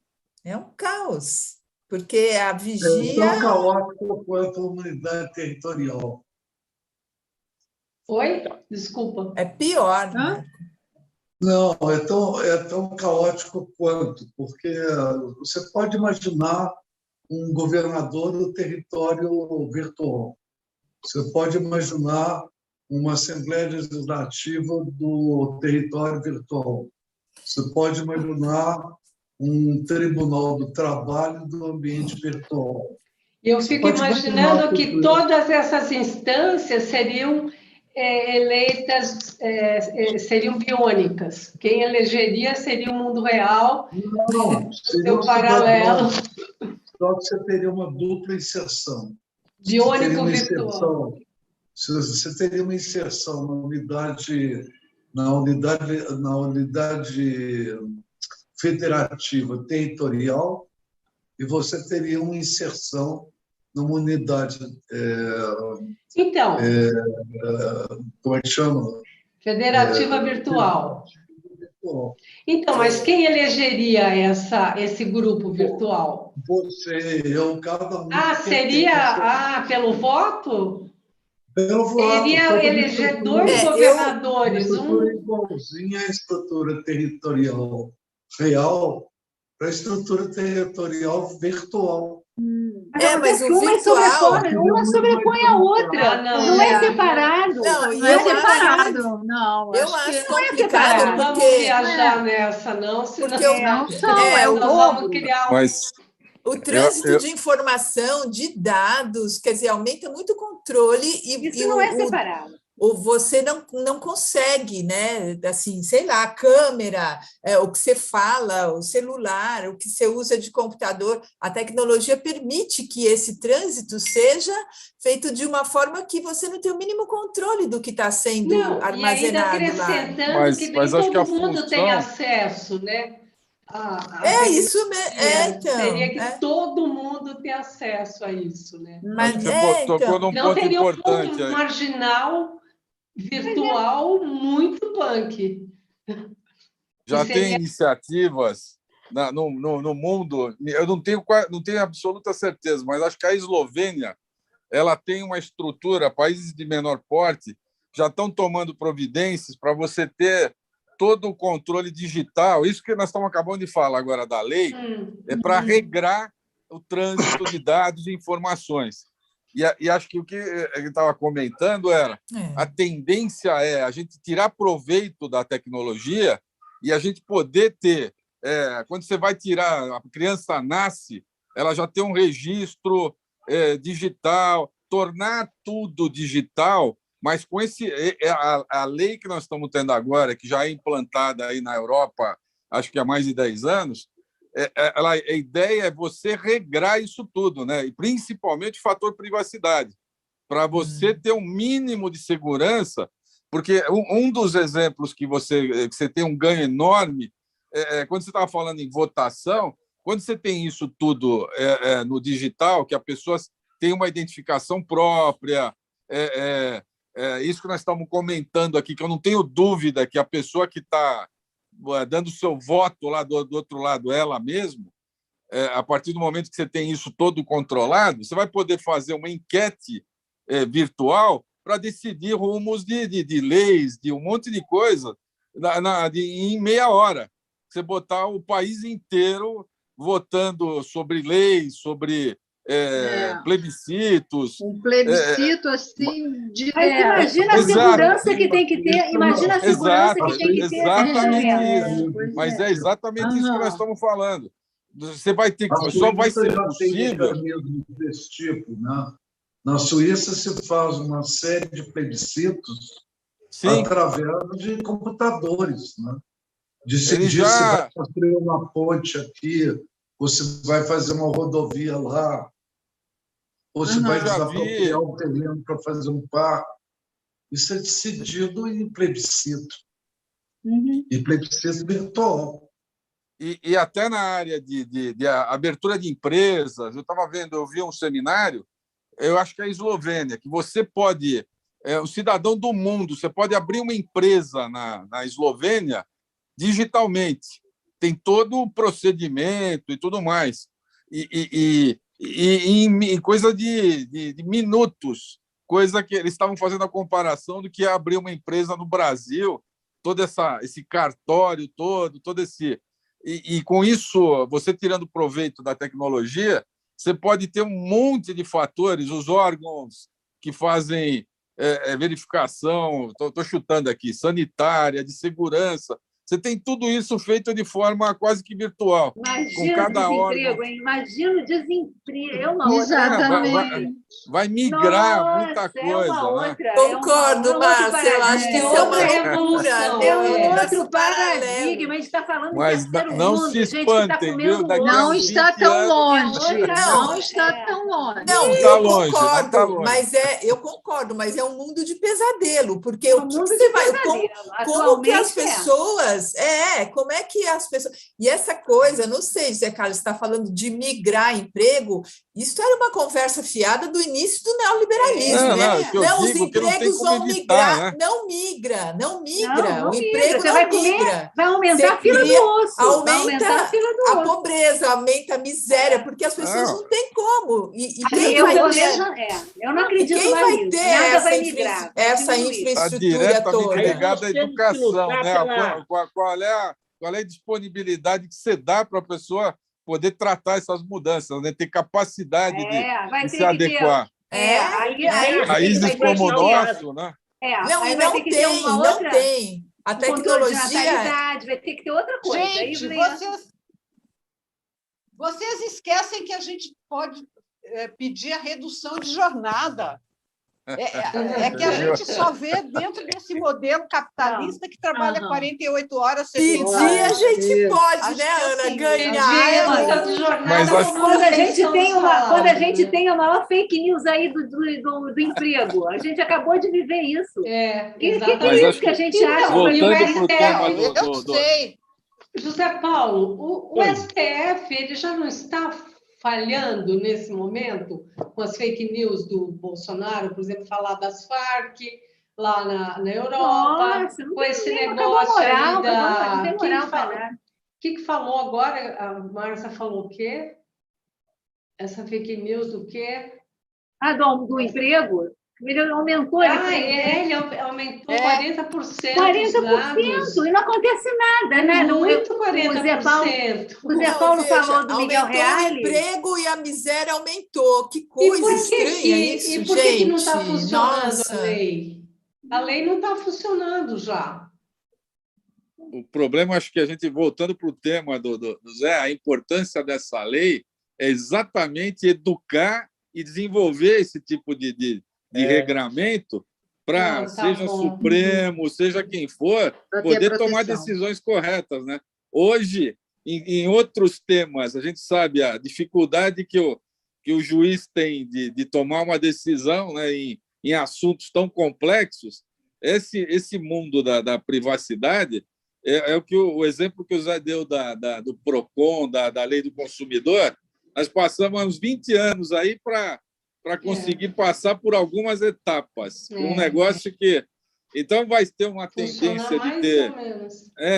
É um caos, porque a É vigia... tão caótico quanto a unidade territorial. Oi? Desculpa. É pior, Hã? né? Não, é tão caótico quanto, porque você pode imaginar um governador do território virtual. Você pode imaginar uma Assembleia Legislativa do território virtual. Você pode imaginar um Tribunal do Trabalho do ambiente virtual. E eu Você fico pode imaginando imaginar que tudo isso. todas essas instâncias seriam eleitas, seriam biônicas. Quem elegeria seria o mundo real, Não, seria seu um paralelo, cidadão. Só que você teria uma dupla inserção. biônico virtual. Você teria uma inserção na unidade federativa territorial e você teria uma inserção numa unidade, Então, como é que chama? federativa virtual. Bom, Então, mas quem elegeria esse grupo virtual? você, cada um... Seria pelo voto? Pelo voto, Seria toda eleger estrutura- dois governadores. Uma estrutura igualzinha à estrutura territorial real para a estrutura territorial virtual. Mas o uma virtual... uma sobrepõe a outra. Não é separado. Não, e Não é eu acho- separado, não. Eu acho acho que complicado Não vamos porque... viajar nessa, não, senão Porque eu- não são, é o nós vamos dobro. criar Mas O trânsito de informação, de dados, quer dizer, aumenta muito o controle Isso não é separado. você não consegue, né? Assim, sei lá, a câmera, o que você fala, o celular, o que você usa de computador, a tecnologia permite que esse trânsito seja feito de uma forma que você não tem o mínimo controle do que está sendo Não, e ainda armazenado lá. acrescentando que nem mas acho que todo a mundo tem função- acesso, né? Isso mesmo. Então. Teria que todo mundo ter acesso a isso, né? Mas, você tocou num Não ponto teria um importante mundo aí. marginal virtual muito punk. Já seria- tem iniciativas no mundo, eu não tenho absoluta certeza, mas acho que a Eslovênia ela tem uma estrutura, países de menor porte já estão tomando providências para você ter todo o controle digital. Isso que nós estamos acabando de falar agora da lei, é para regrar o trânsito de dados e informações. E acho que o que ele estava comentando era a tendência é a gente tirar proveito da tecnologia e a gente poder ter, quando você vai tirar, a criança nasce, ela já tem um registro digital, tornar tudo digital, mas com a lei que nós estamos tendo agora, que já é implantada aí na Europa, acho que há mais de 10 anos, a ideia é você regrar isso tudo, né? E principalmente o fator privacidade, para você ter um mínimo de segurança, porque um dos exemplos que você tem um ganho enorme, quando você estava falando em votação, quando você tem isso tudo no digital, que a pessoa tem uma identificação própria, isso que nós estamos comentando aqui, que eu não tenho dúvida que a pessoa que está dando seu voto lá do outro lado, ela mesma, a partir do momento que você tem isso todo controlado, você vai poder fazer uma enquete virtual para decidir rumos de leis, de um monte de coisa, em meia hora. Você botar o país inteiro votando sobre leis, sobre plebiscitos. Um plebiscito assim de. Mas imagina a segurança que tem que ter. Imagina a segurança que tem que ter. Exatamente isso. Mas é exatamente isso que nós estamos falando. Você vai ter que. Só vai ser possível. Desse tipo, né? Na Suíça se faz uma série de plebiscitos através de computadores, né? Decidir se vai construir uma ponte aqui, ou se vai fazer uma rodovia lá, ou se vai desapropriar o terreno para fazer um parque. Isso é decidido em plebiscito. E plebiscito virtual. E até na área de abertura de empresas, eu vi um seminário, eu acho que é a Eslovênia, que você pode, o cidadão do mundo, você pode abrir uma empresa na Eslovênia digitalmente. Tem todo o procedimento e tudo mais. E em coisa de minutos, coisa que eles estavam fazendo a comparação do que é abrir uma empresa no Brasil, todo esse cartório todo esse... E com isso, você tirando proveito da tecnologia, você pode ter um monte de fatores, os órgãos que fazem verificação, estou chutando aqui, sanitária, de segurança. Você tem tudo isso feito de forma quase que virtual. Imagina o desemprego, hein? Imagina o desemprego. Exatamente. Vai migrar muita coisa. Outra, concordo, Márcia. Eu acho que isso é uma loucura. É um outro paradigma. A gente está falando mas não se espantem, viu? Não está tão longe. Não está tão longe. Não, eu concordo, mas eu concordo, mas é um mundo de pesadelo, porque o que você vai... Como que as pessoas... como é que as pessoas... E essa coisa, não sei, Zé Carlos está falando de migrar emprego, isso era uma conversa fiada do início do neoliberalismo, né? Não, os empregos vão migrar, né? Não migra. O emprego não migra. Vai aumentar a fila do osso. Aumenta a pobreza, aumenta a miséria, porque as pessoas não têm como. Eu não acredito quem mais vai ter essa infraestrutura diretamente toda? Ligada à educação, né? Qual é a disponibilidade que você dá para a pessoa poder tratar essas mudanças, né? Ter capacidade de se adequar. Países como o nosso, né? Não tem. A tecnologia... Vai ter que ter outra coisa. Gente, vocês esquecem que a gente pode pedir a redução de jornada. É que a gente só vê dentro desse modelo capitalista que trabalha 48 horas seguidas. Pedir a gente pode, né, Ana? Ganhar. Mas quando a gente tem a maior fake news aí do emprego. A gente acabou de viver isso. O que é isso que a gente acha? Voltando para o tema Eu sei. José Paulo, o STF ele já não está falhando nesse momento com as fake news do Bolsonaro, por exemplo, falar das Farc lá na Europa, com esse negócio aí da... que falou agora? A Márcia falou o quê? Essa fake news do quê? Do emprego? Ele aumentou. Ele aumentou 40%. 40%, e não acontece nada, né? Muito 40%. O Zé Paulo falou do Miguel Reale. O emprego e a miséria aumentou. Que coisa estranha isso, gente. E por que não está funcionando a lei? A lei não está funcionando já. O problema, acho que a gente, voltando para o tema do Zé, a importância dessa lei é exatamente educar e desenvolver esse tipo de regramento para, seja Supremo, seja quem for, poder tomar decisões corretas, né? Hoje, em outros temas, a gente sabe a dificuldade que o juiz tem de tomar uma decisão, né, em assuntos tão complexos. Esse mundo da privacidade é o exemplo que o Zé deu do PROCON, da Lei do Consumidor. Nós passamos uns 20 anos aí para conseguir passar por algumas etapas. Um negócio que... Então, vai ter uma tendência de ter...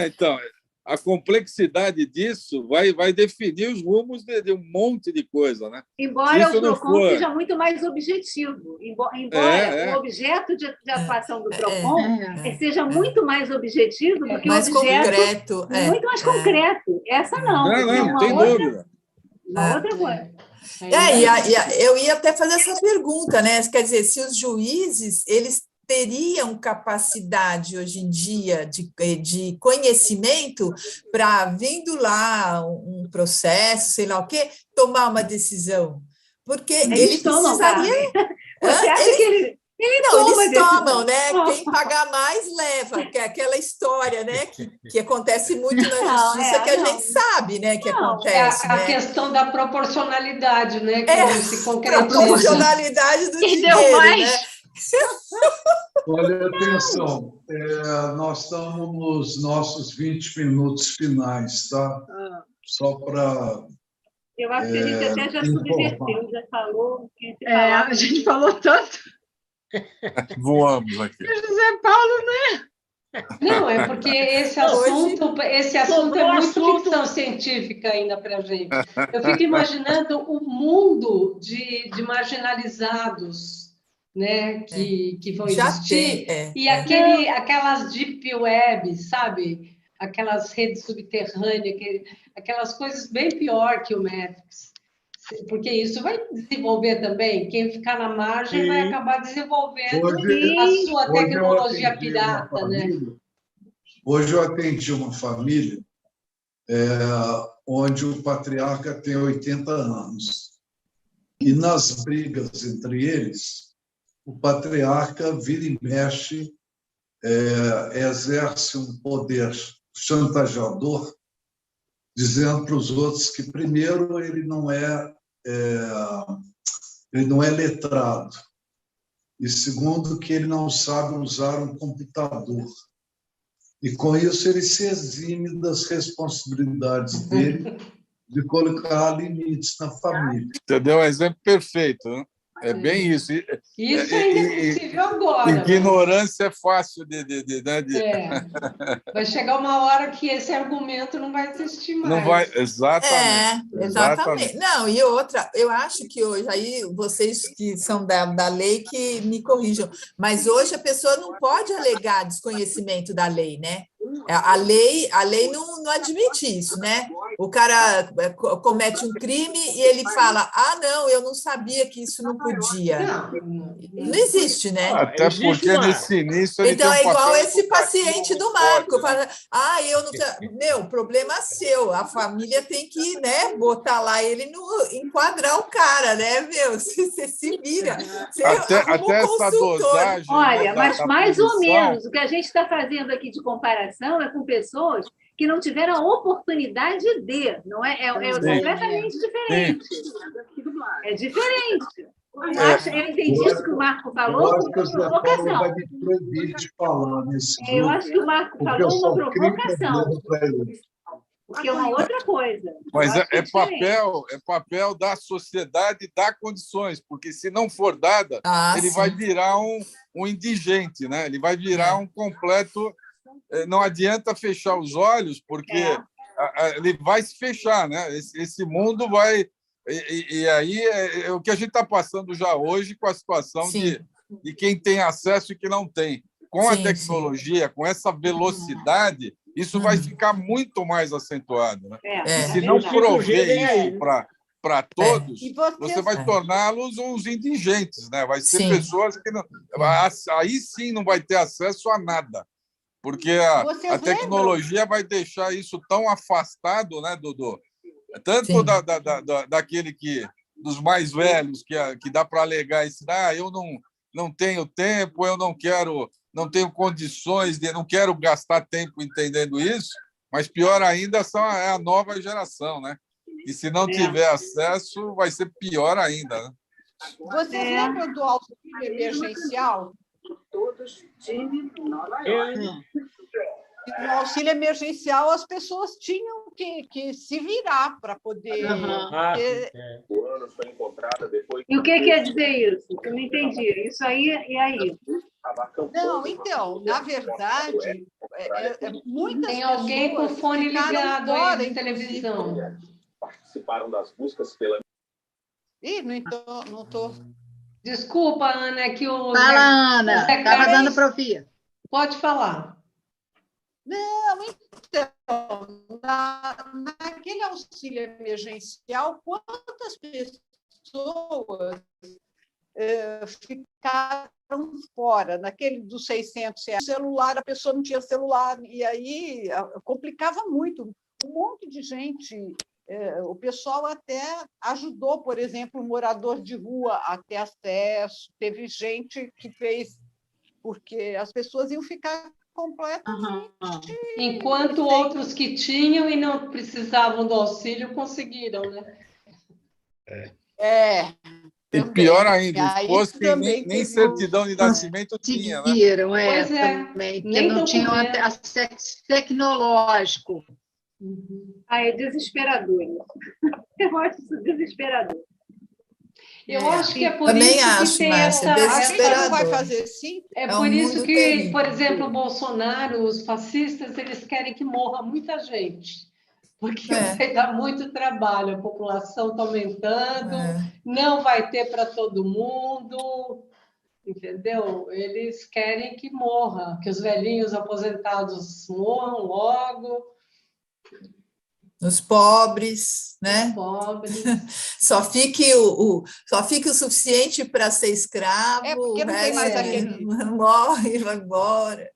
Então, a complexidade disso vai definir os rumos de um monte de coisa, né? Embora o PROCON seja muito mais objetivo. Embora o objeto de atuação do PROCON seja muito mais objetivo do que mais o objeto... concreto. Muito mais concreto. Essa não. Não tem dúvida. Uma outra coisa. Eu ia até fazer essa pergunta, né? Quer dizer, se os juízes eles teriam capacidade hoje em dia de conhecimento para, vindo lá um processo, sei lá o quê, tomar uma decisão, porque ele precisaria. Você acha que eles tomam, né? Quem pagar mais leva, que é aquela história, né? Que acontece muito na justiça, que a gente sabe, né? Que acontece. A questão da proporcionalidade, né? Que não se concretiza. A proporcionalidade do dinheiro, né? Olha, atenção, nós estamos nos nossos 20 minutos finais, tá? Só para... Eu acho que a gente até já subverteu, já falou. A gente falou tanto. Voamos aqui. O José Paulo, né? Não, é porque esse assunto é muito ficção científica ainda para a gente. Eu fico imaginando o mundo de marginalizados, né, que vão existir, e aquelas deep web, sabe? Aquelas redes subterrâneas, aquelas coisas bem pior que o Matrix. Porque isso vai desenvolver também. Quem ficar na margem vai acabar desenvolvendo a sua tecnologia pirata, né? Hoje eu atendi uma família onde o patriarca tem 80 anos. E nas brigas entre eles, o patriarca vira e mexe, exerce um poder chantageador, dizendo para os outros que, primeiro, ele não é letrado, e, segundo, que ele não sabe usar um computador. E, com isso, ele se exime das responsabilidades dele de colocar limites na família. Você deu um exemplo perfeito, né? É bem isso. Isso ainda é possível agora. Ignorância é fácil de... Vai chegar uma hora que esse argumento não vai existir mais. Não vai, exatamente. Exatamente. Não, e outra, eu acho que hoje, aí vocês que são da lei que me corrijam, mas hoje a pessoa não pode alegar desconhecimento da lei, né? A lei não admite isso, né? O cara comete um crime e ele fala: não, eu não sabia que isso não podia. Não existe, né? Até porque nesse início ele então tem um é igual papel esse paciente do Marco. Fala: eu não sei. Meu, problema seu. A família tem que, né, botar lá ele enquadrar o cara, né, meu? Você se vira. Você até essa dosagem. Olha, mas mais ou menos o que a gente está fazendo aqui de comparação é com pessoas que não tiveram a oportunidade de, não é? É completamente diferente. É diferente. Eu entendi isso que o Marco falou como provocação. Vai me proibir de falar nesse grupo, eu acho que o Marco falou uma provocação. Porque é uma outra coisa. Mas é papel da sociedade dar condições, porque se não for dada, ele vai virar um indigente, né? Ele vai virar um completo... Não adianta fechar os olhos, porque ele vai se fechar, né? Esse mundo vai... E aí é o que a gente está passando já hoje com a situação de quem tem acesso e que não tem. Com a tecnologia, com essa velocidade, isso vai ficar muito mais acentuado. Né? E se não prover isso para todos, você vai torná-los uns indigentes. Né? Vai ser pessoas que não... Aí sim não vai ter acesso a nada. Porque a tecnologia vai deixar isso tão afastado, né, tanto daquele dos mais velhos, que dá para alegar isso, eu não tenho tempo, eu não tenho condições, não quero gastar tempo entendendo isso, mas pior ainda é a nova geração, né? E se não tiver acesso, vai ser pior ainda. Né? Vocês lembram do auxílio emergencial? Todos time Nova York. No auxílio emergencial, as pessoas tinham que se virar para poder... O ano foi encontrada depois... E o que quer dizer isso? Eu não entendi. Isso aí, e aí? Não, então, na verdade, muitas Tem alguém com fone ligado aí de televisão. Participaram das buscas pela... Ih, não estou... Desculpa, Ana, é que o... Fala, Ana. Estava dando para ouvir. Pode falar. Não, então, naquele auxílio emergencial, quantas pessoas ficaram fora? Naquele dos R$600, celular, a pessoa não tinha celular, e aí complicava muito. Um monte de gente, o pessoal até ajudou, por exemplo, um morador de rua a ter acesso, teve gente que fez, porque as pessoas iam ficar completamente... Enquanto outros que tinham e não precisavam do auxílio conseguiram, né? E pior ainda, os que nem certidão de nascimento tinha, né? Pois também, porque não tinham acesso tecnológico. É desesperador. Eu acho isso desesperador. Eu acho que é por Também isso acho, que tem Márcia, desesperador. Vai fazer sim? É por isso que, terrível. Por exemplo, o Bolsonaro, os fascistas, eles querem que morra muita gente, porque vai dar muito trabalho, a população está aumentando, não vai ter para todo mundo, entendeu? Eles querem que morra, que os velhinhos aposentados morram logo. Os pobres, né? Os pobres. Só fique o suficiente para ser escravo, porque não tem mais aquele... morre, vai embora.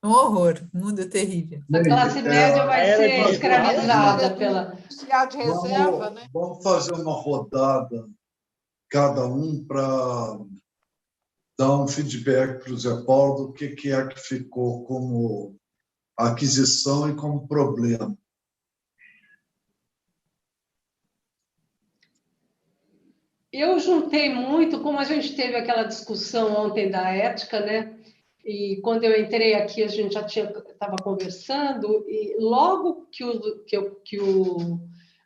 Um horror, um mundo terrível. A classe média vai ser escravizada pela... de reserva, né? Vamos fazer uma rodada, cada um, para dar um feedback para o Zé Paulo do que é que ficou como aquisição e como problema. Eu juntei muito, como a gente teve aquela discussão ontem da ética, né? E quando eu entrei aqui, a gente já estava conversando, e logo que o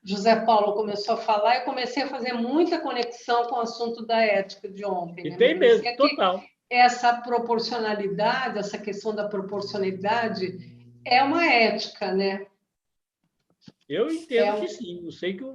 José Paulo começou a falar, eu comecei a fazer muita conexão com o assunto da ética de ontem. E tem mesmo, total. Essa proporcionalidade, essa questão da proporcionalidade é uma ética, né? Eu entendo que sim, não sei que eu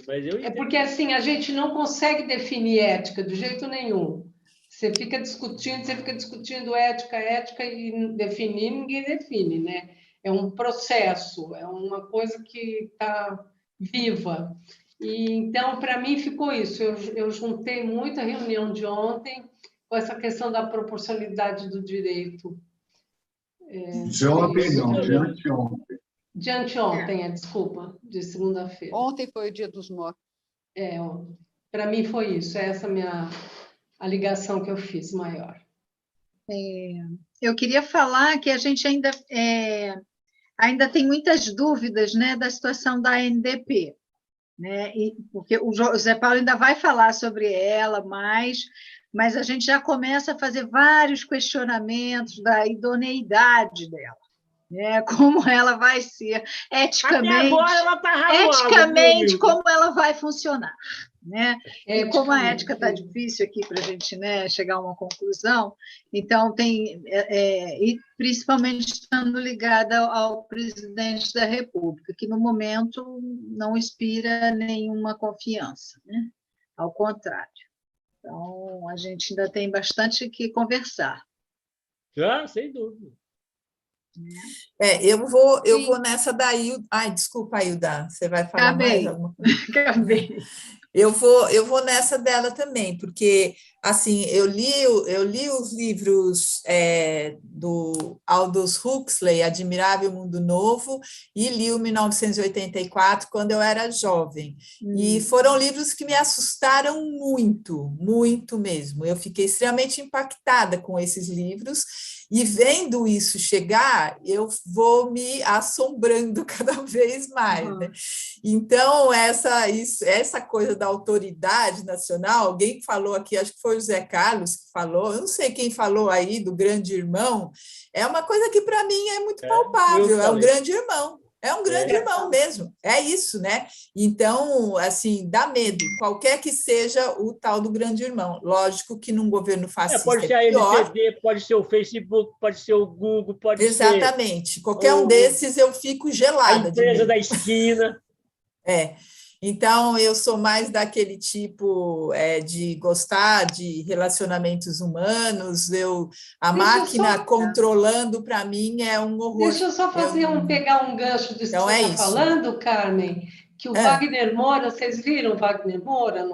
mas eu entendo. É porque assim, a gente não consegue definir ética de jeito nenhum. Você fica discutindo ética e definir, ninguém define, né? É um processo, é uma coisa que está viva. E então, para mim, ficou isso. Eu juntei muita reunião de ontem com essa questão da proporcionalidade do direito. De ontem, não, de anteontem. De anteontem, desculpa, de segunda-feira. Ontem foi o Dia dos Mortos. Para mim foi isso, essa a ligação que eu fiz maior. Eu queria falar que a gente ainda tem muitas dúvidas, né, da situação da ANDP, né? Porque o José Paulo ainda vai falar sobre ela mas a gente já começa a fazer vários questionamentos da idoneidade dela. Como ela vai ser eticamente, até agora ela tá razoável, eticamente como ela vai funcionar, né? E como a ética está difícil aqui para a gente, né, chegar a uma conclusão, então e principalmente estando ligada ao presidente da República, que no momento não inspira nenhuma confiança, né? Ao contrário. Então, a gente ainda tem bastante que conversar. Sem dúvida. Eu vou nessa daí. Ai, desculpa, Ailda, você vai falar mais alguma coisa? Acabei. Eu vou nessa dela também, porque assim eu li os livros do Aldous Huxley, Admirável Mundo Novo, e li o 1984 quando eu era jovem. E foram livros que me assustaram muito, muito mesmo. Eu fiquei extremamente impactada com esses livros, e vendo isso chegar, eu vou me assombrando cada vez mais, né? Então, essa coisa da autoridade nacional, alguém falou aqui, acho que foi o José Carlos que falou, eu não sei quem falou aí do grande irmão, é uma coisa que para mim é muito palpável, é um grande irmão. É um grande irmão mesmo, é isso, né? Então, assim, dá medo, qualquer que seja o tal do grande irmão. Lógico que num governo fascista pode ser a LTD, pode ser o Facebook, pode ser o Google, pode ser... Exatamente, qualquer um desses eu fico gelada. A empresa da esquina. Então, eu sou mais daquele tipo de gostar de relacionamentos humanos, a máquina controlando, para mim, é um horror. Deixa eu só pegar um gancho disso que você está falando, Carmen, que o Wagner Moura, vocês viram o Wagner Moura?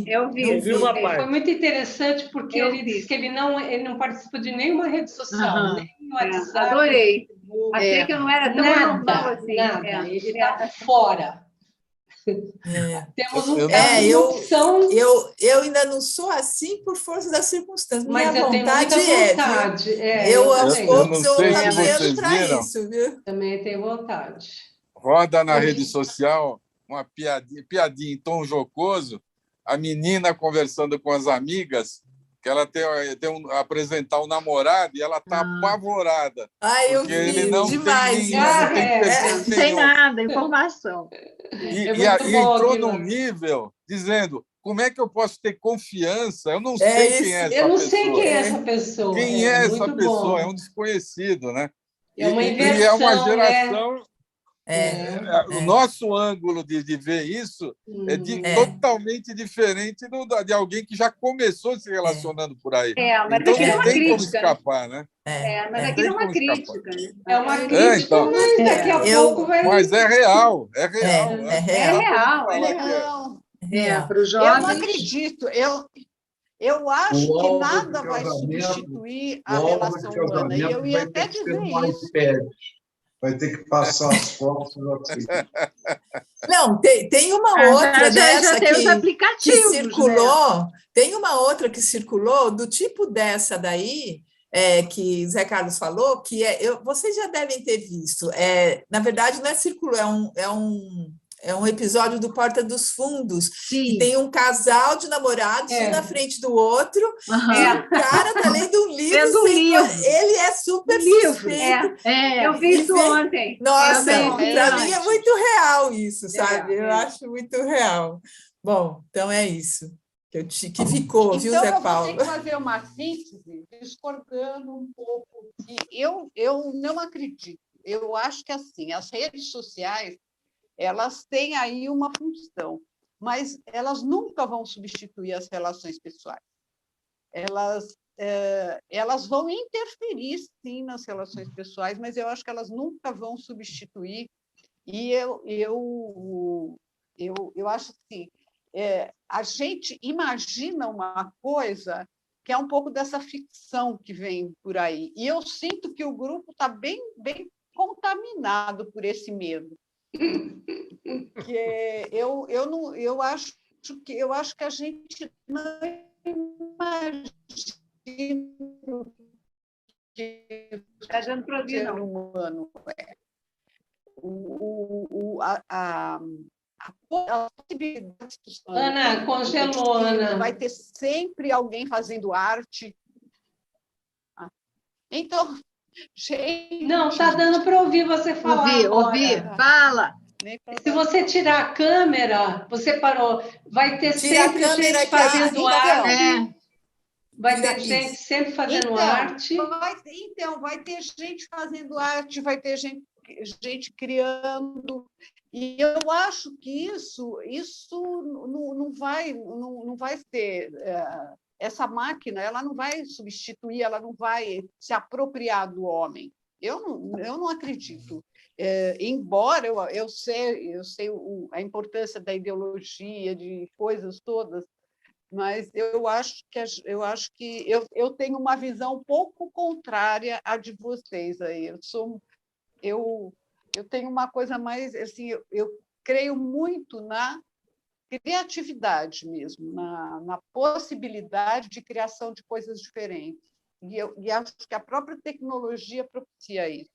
Eu vi. Uma parte. Foi muito interessante, porque ele disse que ele não participa de nenhuma rede social, nem no WhatsApp. Adorei. Achei que eu não era tão normal assim. Nada, ele está fora. Temos eu ainda não sou assim por força das circunstâncias. Mas minha vontade aos poucos eu caminhando para isso, viu? Também tenho vontade. Roda na rede social uma piadinha em tom jocoso, a menina conversando com as amigas, que ela apresentar um namorado e ela está apavorada. Eu vi, ele não demais. Não tem nada, informação. E entrou num nível dizendo: como é que eu posso ter confiança? Eu não sei quem é essa pessoa. Eu não sei quem é essa pessoa. Quem é essa pessoa? É um desconhecido, né? É uma inversão, e é uma geração... O nosso ângulo de ver isso totalmente diferente de alguém que já começou se relacionando por aí. Mas então aqui não tem como escapar, né? Mas aqui não é uma crítica. É uma crítica, mas daqui a pouco vai... Mas é real. É real. Para os jovens... Eu não acredito. Eu acho que nada vai substituir a relação humana. E eu ia até dizer isso. Vai ter que passar as fotos assim. Não, tem uma outra dessa que circulou. Né? Tem uma outra que circulou do tipo dessa daí, que Zé Carlos falou, que vocês já devem ter visto. Na verdade, não circulou, é um episódio do Porta dos Fundos, que tem um casal de namorados, um na frente do outro, e o cara está lendo um livro, ele é super suspeito. Eu vi isso ontem. Nossa, para mim é muito real isso, sabe? Eu acho muito real. Bom, então é isso que ficou, viu, Zé Paulo? Então, eu vou ter que fazer uma síntese, discordando um pouco. Eu não acredito. Eu acho que, assim, as redes sociais, elas têm aí uma função, mas elas nunca vão substituir as relações pessoais. Elas vão interferir, sim, nas relações pessoais, mas eu acho que elas nunca vão substituir. E eu acho assim, a gente imagina uma coisa que é um pouco dessa ficção que vem por aí. E eu sinto que o grupo está bem contaminado por esse medo. Eu acho que a gente não imagina que está dando para ouvir, não. Humano a possibilidade de Ana, congelou, Ana. Vai ter sempre alguém fazendo arte. Então, gente... Não, está dando para ouvir você falar. Ouvir, fala. Se você tirar a câmera, você parou, vai ter Tira a sempre câmera gente que a- fazendo então, arte. Vai Tira ter gente isso. sempre fazendo arte. Vai ter gente fazendo arte, vai ter gente criando. E eu acho que isso não vai ter. Essa máquina ela não vai substituir, ela não vai se apropriar do homem. Eu não acredito. Embora eu sei a importância da ideologia, de coisas todas, mas eu acho que eu tenho uma visão um pouco contrária à de vocês aí. Eu tenho uma coisa mais assim, eu creio muito na criatividade mesmo, na possibilidade de criação de coisas diferentes. E acho que a própria tecnologia propicia isso.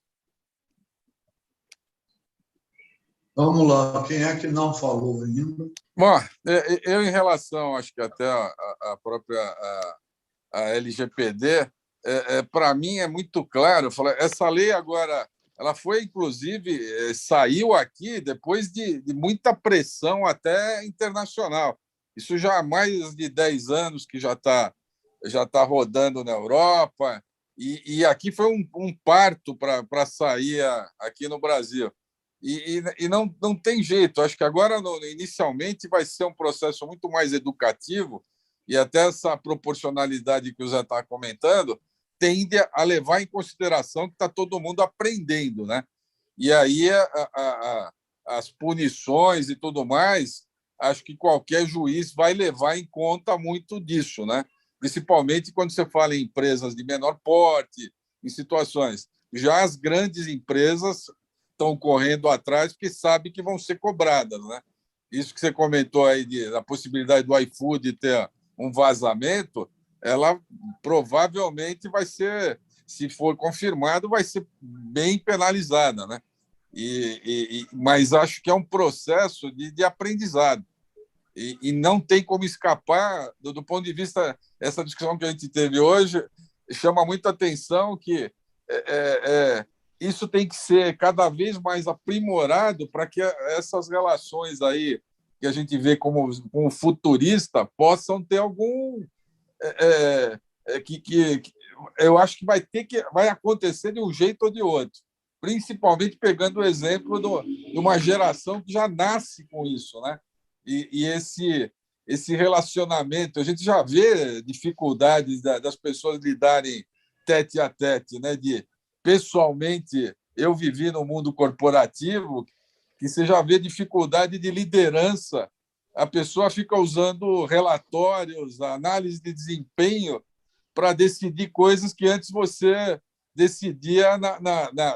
Vamos lá, quem é que não falou ainda? Bom, eu, em relação, acho que até a própria a LGPD, para mim é muito claro. Eu falei, essa lei agora, ela foi, inclusive, saiu aqui depois de muita pressão até internacional. Isso já há mais de 10 anos que já tá rodando na Europa, e aqui foi um parto para sair aqui no Brasil. E não tem jeito. Acho que agora, inicialmente, vai ser um processo muito mais educativo, e até essa proporcionalidade que o Zé está comentando tende a levar em consideração que está todo mundo aprendendo, né? E aí as punições e tudo mais, acho que qualquer juiz vai levar em conta muito disso, né? Principalmente quando você fala em empresas de menor porte, em situações. Já as grandes empresas estão correndo atrás porque sabem que vão ser cobradas, né? Isso que você comentou aí da possibilidade do iFood ter um vazamento, ela provavelmente vai ser, se for confirmado, vai ser bem penalizada, né? Mas acho que é um processo de aprendizado. E não tem como escapar do ponto de vista. Essa discussão que a gente teve hoje chama muita atenção que isso tem que ser cada vez mais aprimorado para que essas relações aí que a gente vê como futurista possam ter algum que eu acho que vai acontecer de um jeito ou de outro, principalmente pegando o exemplo de uma geração que já nasce com isso, né? E esse relacionamento, a gente já vê dificuldades das pessoas lidarem tete a tete, né? Pessoalmente, eu vivi no mundo corporativo, que você já vê dificuldade de liderança. A pessoa fica usando relatórios, análise de desempenho para decidir coisas que antes você decidia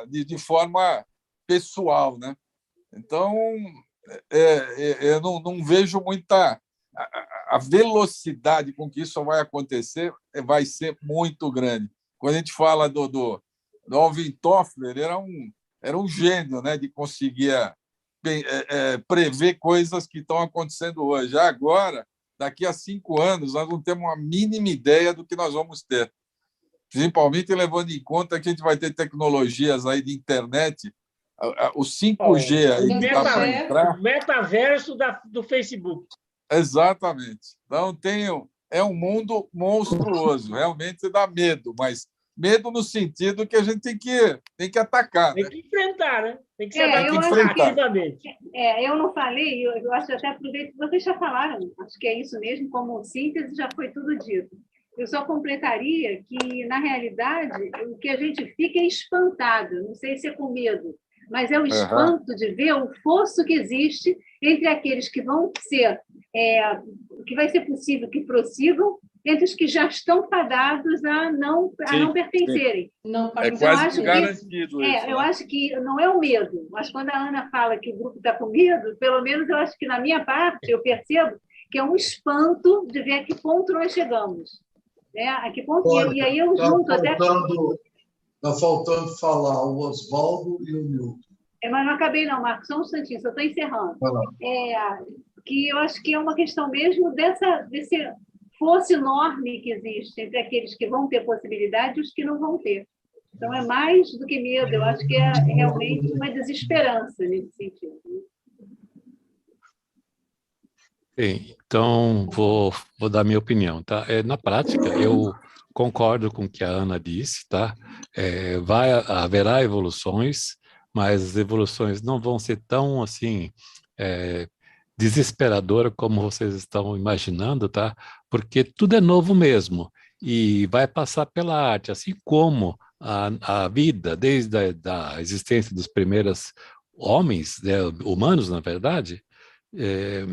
de forma pessoal, né? Então, eu não vejo muita... A velocidade com que isso vai acontecer vai ser muito grande. Quando a gente fala do Alvin Toffler, era um gênio, né, de conseguir prever coisas que estão acontecendo hoje. Agora, daqui a 5 anos, nós não temos a mínima ideia do que nós vamos ter, principalmente levando em conta que a gente vai ter tecnologias aí de internet, o 5G aí que está para entrar. O metaverso do Facebook. Exatamente. Então, é um mundo monstruoso, realmente dá medo, mas medo no sentido que a gente tem que atacar. Tem que enfrentar, né? Tem que se adaptar rapidamente. Eu não falei, eu acho que até aproveito que vocês já falaram, acho que é isso mesmo, como síntese já foi tudo dito. Eu só completaria que, na realidade, o que a gente fica é espantado, não sei se é com medo, mas é o espanto de ver o fosso que existe entre aqueles que vão ser, que vai ser possível que prossigam, entre os que já estão fadados a não pertencerem. Quase garantido isso. Eu acho que não é o medo, mas quando a Ana fala que o grupo está com medo, pelo menos eu acho que, na minha parte, eu percebo que é um espanto de ver a que ponto nós chegamos. Né? A que ponto... Olha, e aí eu junto até... Está faltando falar o Oswaldo e o Milton. Mas não acabei não, Marcos, só um instantinho, só estou encerrando. Que eu acho que é uma questão mesmo desse fosso enorme que existe entre aqueles que vão ter possibilidade e os que não vão ter. Então, é mais do que medo, eu acho que é realmente uma desesperança nesse sentido. Sim, então vou dar minha opinião, tá? Na prática, eu concordo com o que a Ana disse, tá? Haverá evoluções, mas as evoluções não vão ser tão assim desesperadoras como vocês estão imaginando, tá? Porque tudo é novo mesmo e vai passar pela arte, assim como a vida, desde da existência dos primeiros homens, né, humanos, na verdade. É,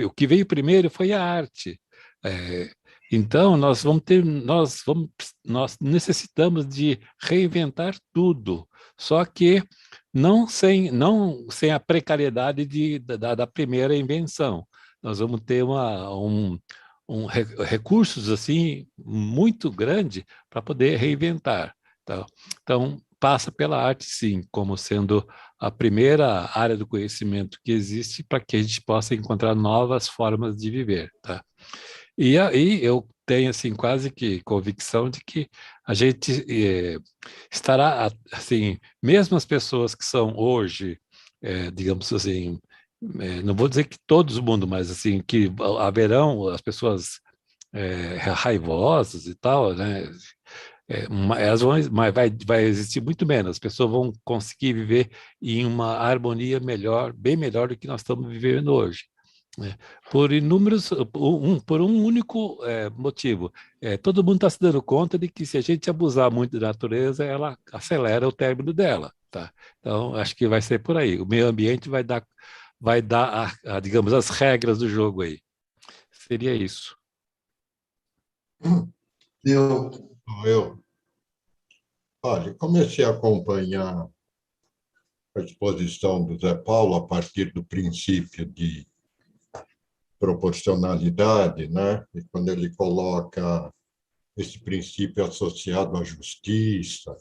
o que veio primeiro foi a arte. É, então, nós necessitamos de reinventar tudo, só que não sem a precariedade da primeira invenção. Nós vamos ter recursos assim muito grande para poder reinventar. Tá? Então, passa pela arte, sim, como sendo a primeira área do conhecimento que existe para que a gente possa encontrar novas formas de viver, tá? E aí eu tenho assim quase que convicção de que a gente estará assim, mesmo as pessoas que são hoje, digamos assim, não vou dizer que todo mundo, mas assim que haverão as pessoas raivosas e tal, né? Elas vão, mas vai existir muito menos. As pessoas vão conseguir viver em uma harmonia melhor, bem melhor do que nós estamos vivendo hoje, né? Por um único motivo. Todo mundo está se dando conta de que se a gente abusar muito da natureza, ela acelera o término dela, tá? Então, acho que vai ser por aí. O meio ambiente vai dar digamos, as regras do jogo aí. Seria isso. Eu, olha, comecei a acompanhar a exposição do Zé Paulo a partir do princípio de proporcionalidade, né? E quando ele coloca esse princípio associado à justiça,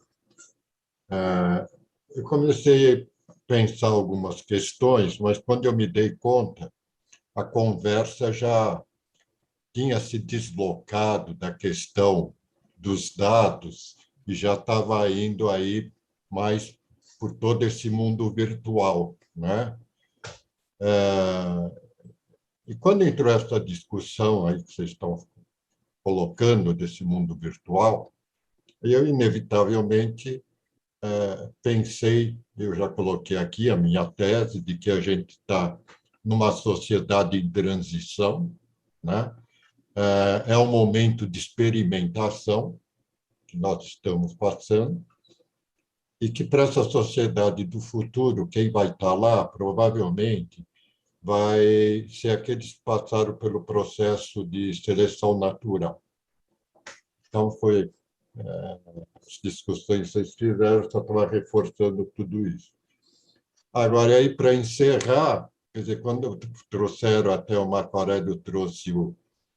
eu comecei a pensar algumas questões, mas quando eu me dei conta, a conversa já tinha se deslocado da questão dos dados e já estava indo aí mais por todo esse mundo virtual, né? E quando entrou essa discussão aí que vocês estão colocando desse mundo virtual, eu inevitavelmente pensei, eu já coloquei aqui a minha tese de que a gente está numa sociedade em transição, né? É um momento de experimentação que nós estamos passando e que para essa sociedade do futuro, quem vai estar lá, provavelmente, vai ser aqueles que passaram pelo processo de seleção natural. Então, foi as discussões que vocês tiveram, só estava reforçando tudo isso. Agora, aí, para encerrar, quer dizer, quando trouxeram até o Marco Aurélio trouxe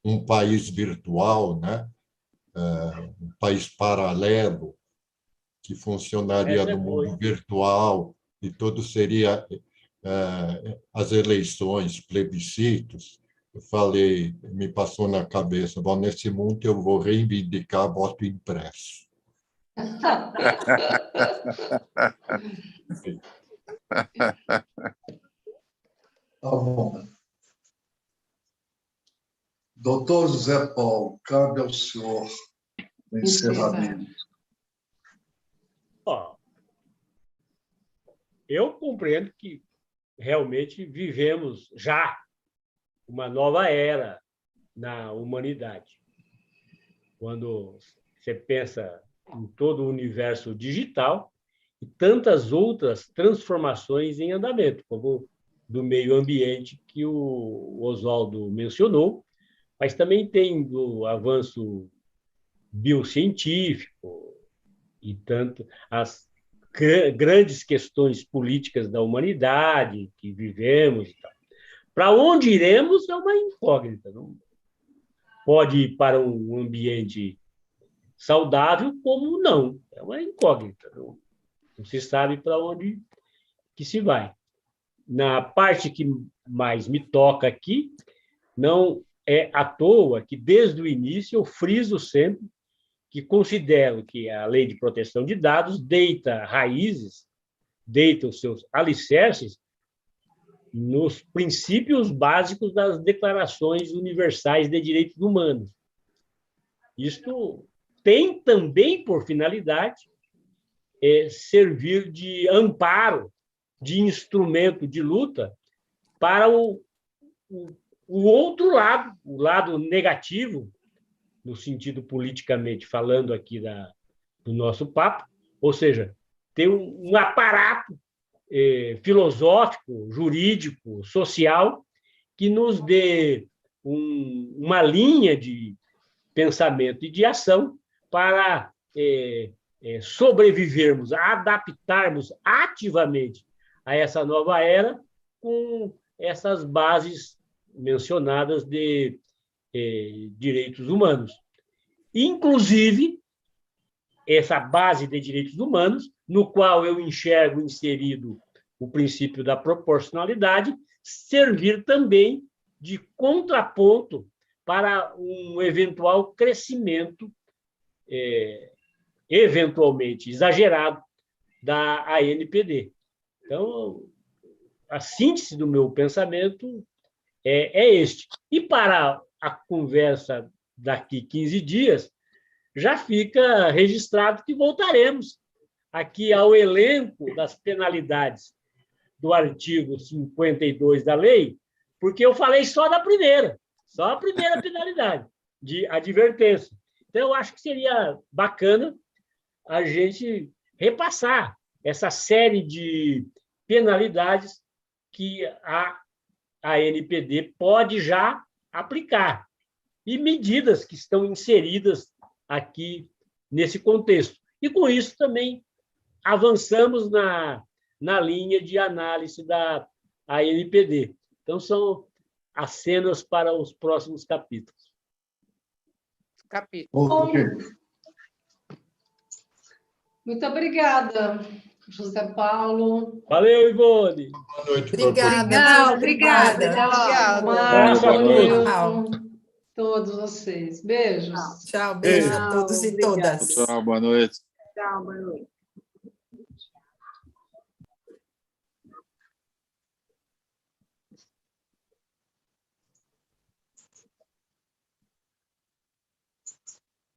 um país virtual, né? Um país paralelo, que funcionaria no mundo virtual, e tudo seria as eleições, plebiscitos. Eu falei, me passou na cabeça, bom, nesse mundo eu vou reivindicar voto impresso. Tá bom. Doutor José Paulo, cabe ao senhor o encerramento. Eu compreendo que realmente vivemos já uma nova era na humanidade. Quando você pensa em todo o universo digital e tantas outras transformações em andamento, como do meio ambiente que o Oswaldo mencionou, mas também tem o avanço biocientífico e tanto as grandes questões políticas da humanidade que vivemos. Para onde iremos é uma incógnita. Não pode ir para um ambiente saudável, como não. É uma incógnita. Não se sabe para onde que se vai. Na parte que mais me toca aqui, não é à toa que, desde o início, eu friso sempre que considero que a Lei de Proteção de Dados deita raízes, deita os seus alicerces nos princípios básicos das Declarações Universais de Direitos Humanos. Isto tem também por finalidade servir de amparo, de instrumento de luta para o outro lado, o lado negativo, no sentido politicamente falando aqui do nosso papo, ou seja, ter um aparato filosófico, jurídico, social, que nos dê uma linha de pensamento e de ação para sobrevivermos, adaptarmos ativamente a essa nova era com essas bases mencionadas de direitos humanos. Inclusive, essa base de direitos humanos, no qual eu enxergo inserido o princípio da proporcionalidade, servir também de contraponto para um eventual crescimento, eventualmente exagerado, da ANPD. Então, a síntese do meu pensamento é este. E para a conversa daqui 15 dias, já fica registrado que voltaremos aqui ao elenco das penalidades do artigo 52 da lei, porque eu falei só a primeira penalidade, de advertência. Então, eu acho que seria bacana a gente repassar essa série de penalidades que a ANPD pode já aplicar e medidas que estão inseridas aqui nesse contexto. E, com isso, também avançamos na linha de análise da ANPD. Então, são as cenas para os próximos capítulos. Muito obrigada, José Paulo. Valeu, Ivone. Boa noite. Obrigada. Obrigada. Mário, todos vocês. Beijos. Tchau, beijo a todos e Obrigada. todas. Tchau, boa noite. Tchau, boa noite.